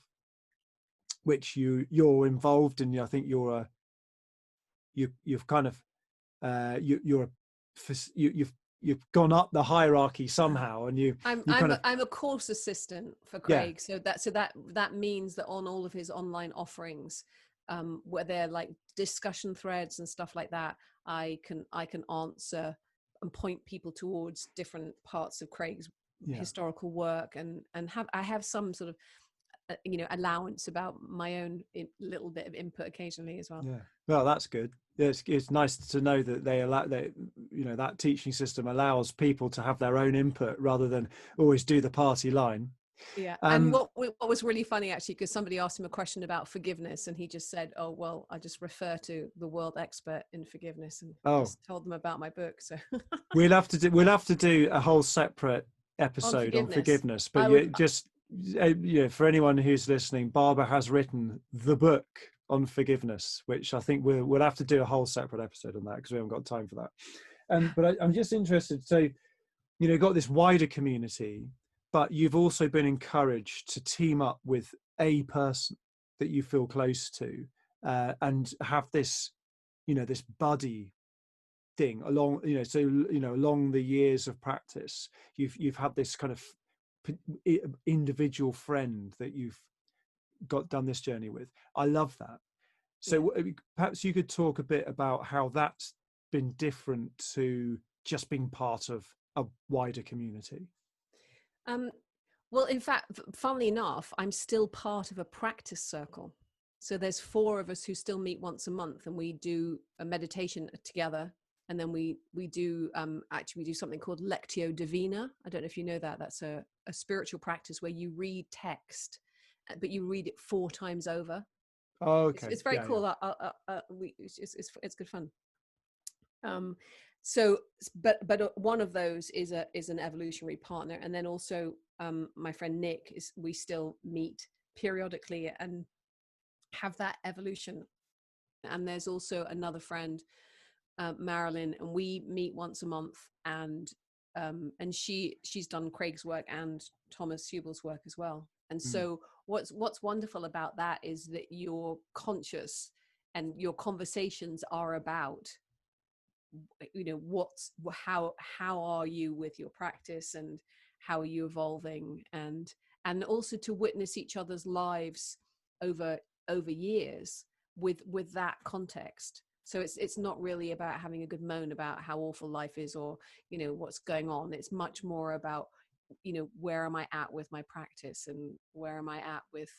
which you're involved in. I think you've kind of you've gone up the hierarchy somehow, and I'm a course assistant for Craig. Yeah. So that means that on all of his online offerings, where they're like discussion threads and stuff like that, I can answer and point people towards different parts of Craig's historical work, and I have some sort of allowance about my own little bit of input occasionally as well. Yeah, well, that's good. It's nice to know that they allow that that teaching system allows people to have their own input rather than always do the party line. Yeah. And what was really funny, actually, because somebody asked him a question about forgiveness, and he just said, "Oh, well, I just refer to the world expert in forgiveness," and just told them about my book. So we'll have to do a whole separate episode on forgiveness. But for anyone who's listening, Barbara has written the book on forgiveness, which I think we'll have to do a whole separate episode on that, because we haven't got time for that. But I'm just interested. So, got this wider community, but you've also been encouraged to team up with a person that you feel close to, and have this, this buddy thing along, along the years of practice, you've had this kind of individual friend that you've done this journey with. I love that. So perhaps you could talk a bit about how that's been different to just being part of a wider community. Well, in fact, funnily enough, I'm still part of a practice circle. So there's 4 of us who still meet once a month, and we do a meditation together. And then we do we do something called Lectio Divina. I don't know if you know that. That's a spiritual practice where you read text, but you read it 4 times over. Oh, okay. It's very cool. Yeah. It's good fun. So, but one of those is an evolutionary partner, and then also my friend Nick we still meet periodically and have that evolution. And there's also another friend, Marilyn, and we meet once a month, and she's done Craig's work and Thomas Hubl's work as well. And so what's wonderful about that is that you're conscious and your conversations are about, how are you with your practice, and how are you evolving, and also to witness each other's lives over years with that context. So it's not really about having a good moan about how awful life is, or what's going on. It's much more about where am I at with my practice, and where am I at with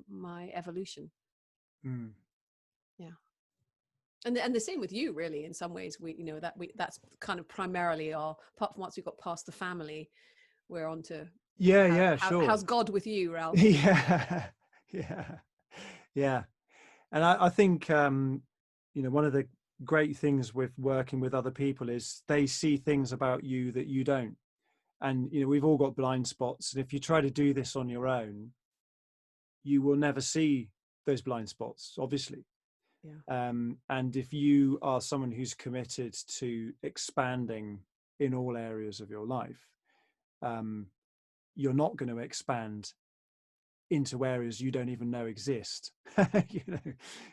my evolution. Yeah. And the same with you, really. In some ways, that's kind of primarily apart from once we've got past the family, we're on to sure. How's God with you, Ralph? Yeah. And I think one of the great things with working with other people is they see things about you that you don't. And we've all got blind spots, and if you try to do this on your own, you will never see those blind spots, obviously. Yeah. And if you are someone who's committed to expanding in all areas of your life, you're not going to expand into areas you don't even know exist,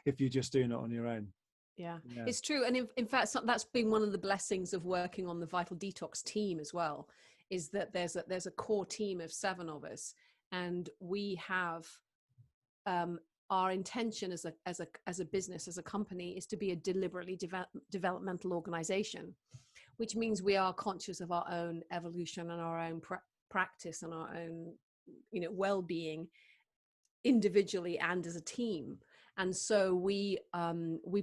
if you're just doing it on your own. Yeah. It's true. And in fact, that's been one of the blessings of working on the Vital Detox team as well, is that there's a core team of 7 of us, and we have our intention as a business, as a company, is to be a deliberately developmental organization, which means we are conscious of our own evolution and our own practice and our own well-being individually and as a team. And so we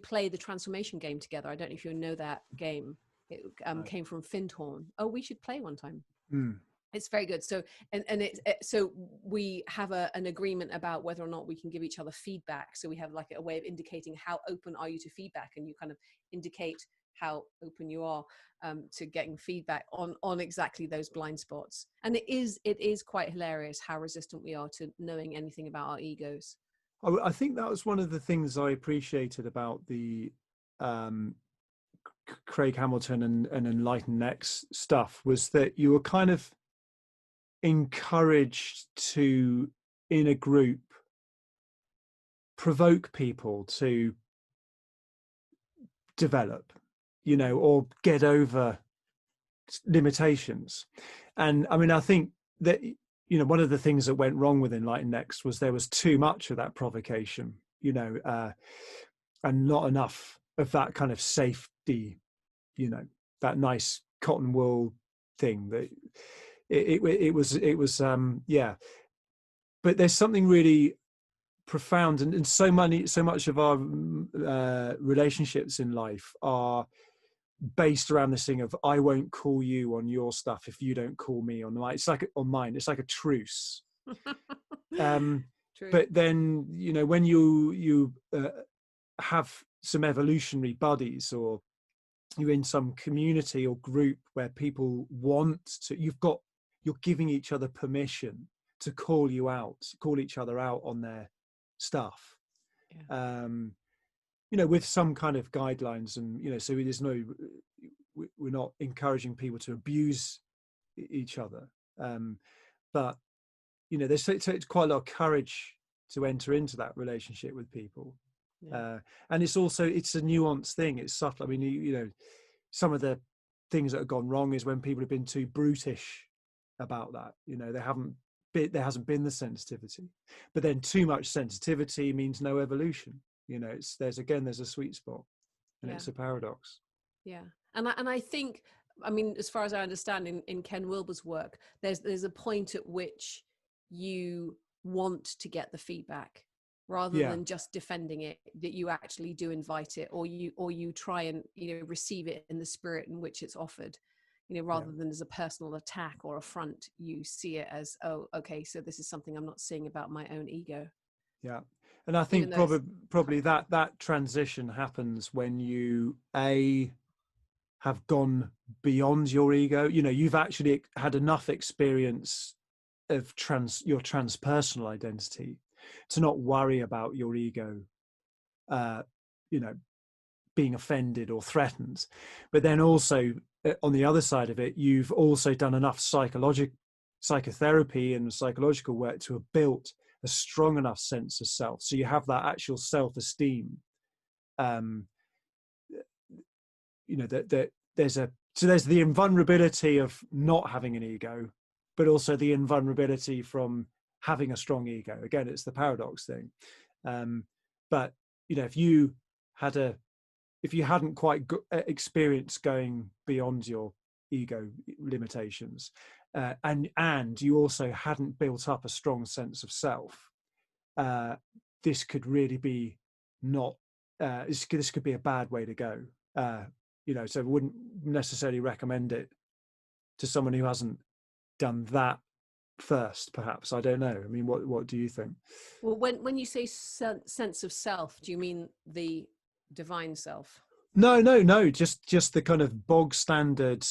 play the transformation game together. I don't know if you know that game. It came from Findhorn. Oh, we should play one time. It's very good. So, and so we have an agreement about whether or not we can give each other feedback. So we have like a way of indicating how open are you to feedback, and you kind of indicate how open you are to getting feedback on exactly those blind spots. And it is quite hilarious how resistant we are to knowing anything about our egos. I think that was one of the things I appreciated about the Craig Hamilton and Enlightened X stuff, was that you were kind of encouraged to, in a group, provoke people to develop, or get over limitations. And I mean, I think that, one of the things that went wrong with Enlightened X was there was too much of that provocation, and not enough of that kind of safety, that nice cotton wool thing that it was yeah. But there's something really profound, and so much of our relationships in life are based around this thing of, I won't call you on your stuff if you don't call me on mine. It's like on mine. It's like a truce. True. But then, when you have some evolutionary buddies, or you're in some community or group where people want to, you're giving each other permission to call each other out on their stuff. Yeah. With some kind of guidelines, and so we're not encouraging people to abuse each other, but there's quite a lot of courage to enter into that relationship with people. Yeah. And it's a nuanced thing. It's subtle. I mean, some of the things that have gone wrong is when people have been too brutish about that. There hasn't been the sensitivity, but then too much sensitivity means no evolution. There's a sweet spot, and it's a paradox. Yeah. And I think, I mean, as far as I understand in Ken Wilber's work, there's a point at which you want to get the feedback rather than just defending it, that you actually do invite it, or you try and receive it in the spirit in which it's offered, rather than as a personal attack or affront. You see it as, oh, okay, so this is something I'm not seeing about my own ego. Yeah. And I think probably that transition happens when you have gone beyond your ego. You've actually had enough experience of your transpersonal identity to not worry about your ego, being offended or threatened. But then also on the other side of it, you've also done enough psychotherapy and psychological work to have built a strong enough sense of self. So you have that actual self-esteem. That there's the invulnerability of not having an ego, but also the invulnerability from having a strong ego. Again, it's the paradox thing. But if you hadn't quite experienced going beyond your ego limitations, and you also hadn't built up a strong sense of self, this could really be this could be a bad way to go. So I wouldn't necessarily recommend it to someone who hasn't done that first, perhaps. I don't know. I mean, what do you think? Well, when you say sense of self, do you mean the divine self? No, just the kind of bog standard,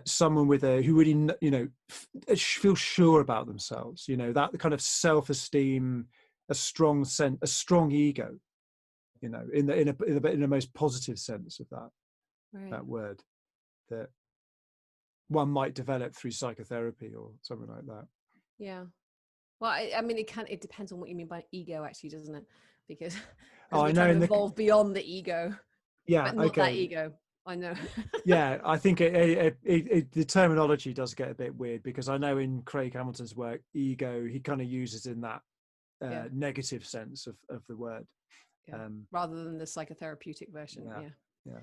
someone who really feels sure about themselves, that kind of self-esteem, a strong ego, in the most positive sense of that. Right. That word that one might develop through psychotherapy or something like that. Yeah. Well, I mean, it depends on what you mean by ego, actually, doesn't it? Because we're trying to evolve beyond the ego. Yeah. But not that ego. I know. Yeah, I think the terminology does get a bit weird, because I know in Craig Hamilton's work, ego, he kind of uses in that negative sense of the word. Yeah. Rather than the psychotherapeutic version. Yeah.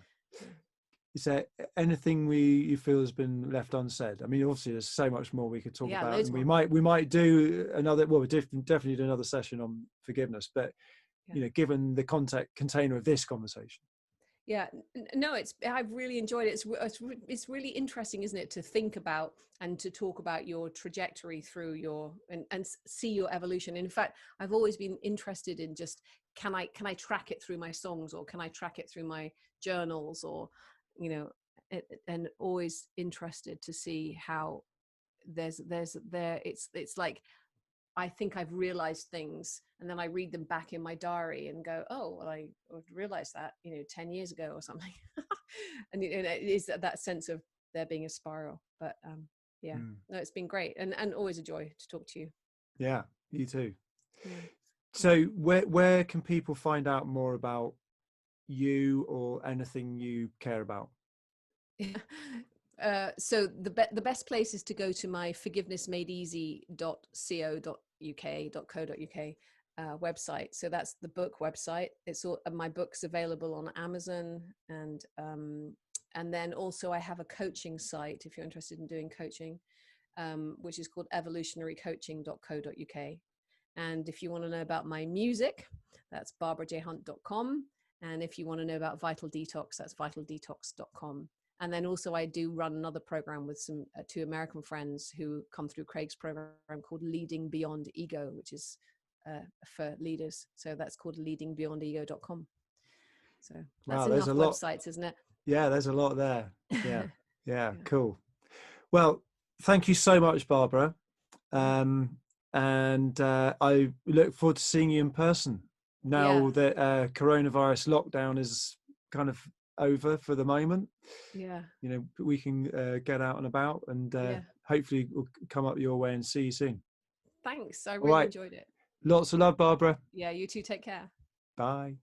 Is there anything you feel has been left unsaid? I mean, obviously there's so much more we could talk about, and we might do another. Well, we definitely do another session on forgiveness. But given the container of this conversation, Yeah, no, I've really enjoyed it. It's really interesting, isn't it, to think about and to talk about your trajectory through your and see your evolution. In fact, I've always been interested in just can I track it through my songs, or can I track it through my journals, or and always interested to see how it's like I think I've realized things, and then I read them back in my diary and go, oh, well, I realized that, 10 years ago or something. And it is that sense of there being a spiral. But yeah, no, it's been great, and always a joy to talk to you. Yeah, you too. Yeah. So where can people find out more about you or anything you care about? So the best place is to go to my forgivenessmadeeasy.co.uk website. So that's the book website. It's all my books available on Amazon, and then also I have a coaching site if you're interested in doing coaching, which is called evolutionarycoaching.co.uk. And if you want to know about my music, that's barbarajhunt.com. And if you want to know about Vital Detox, that's vitaldetox.com. And then also I do run another program with two American friends who come through Craig's program called Leading Beyond Ego, which is for leaders. So that's called leadingbeyondego.com. So that's enough websites, isn't it? Yeah, there's a lot there. Yeah, cool. Well, thank you so much, Barbara. And I look forward to seeing you in person now that coronavirus lockdown is kind of over for the moment. We can get out and about, and hopefully we'll come up your way and see you soon. Thanks, I really enjoyed it. Lots of love, Barbara. Yeah, you too, take care. Bye.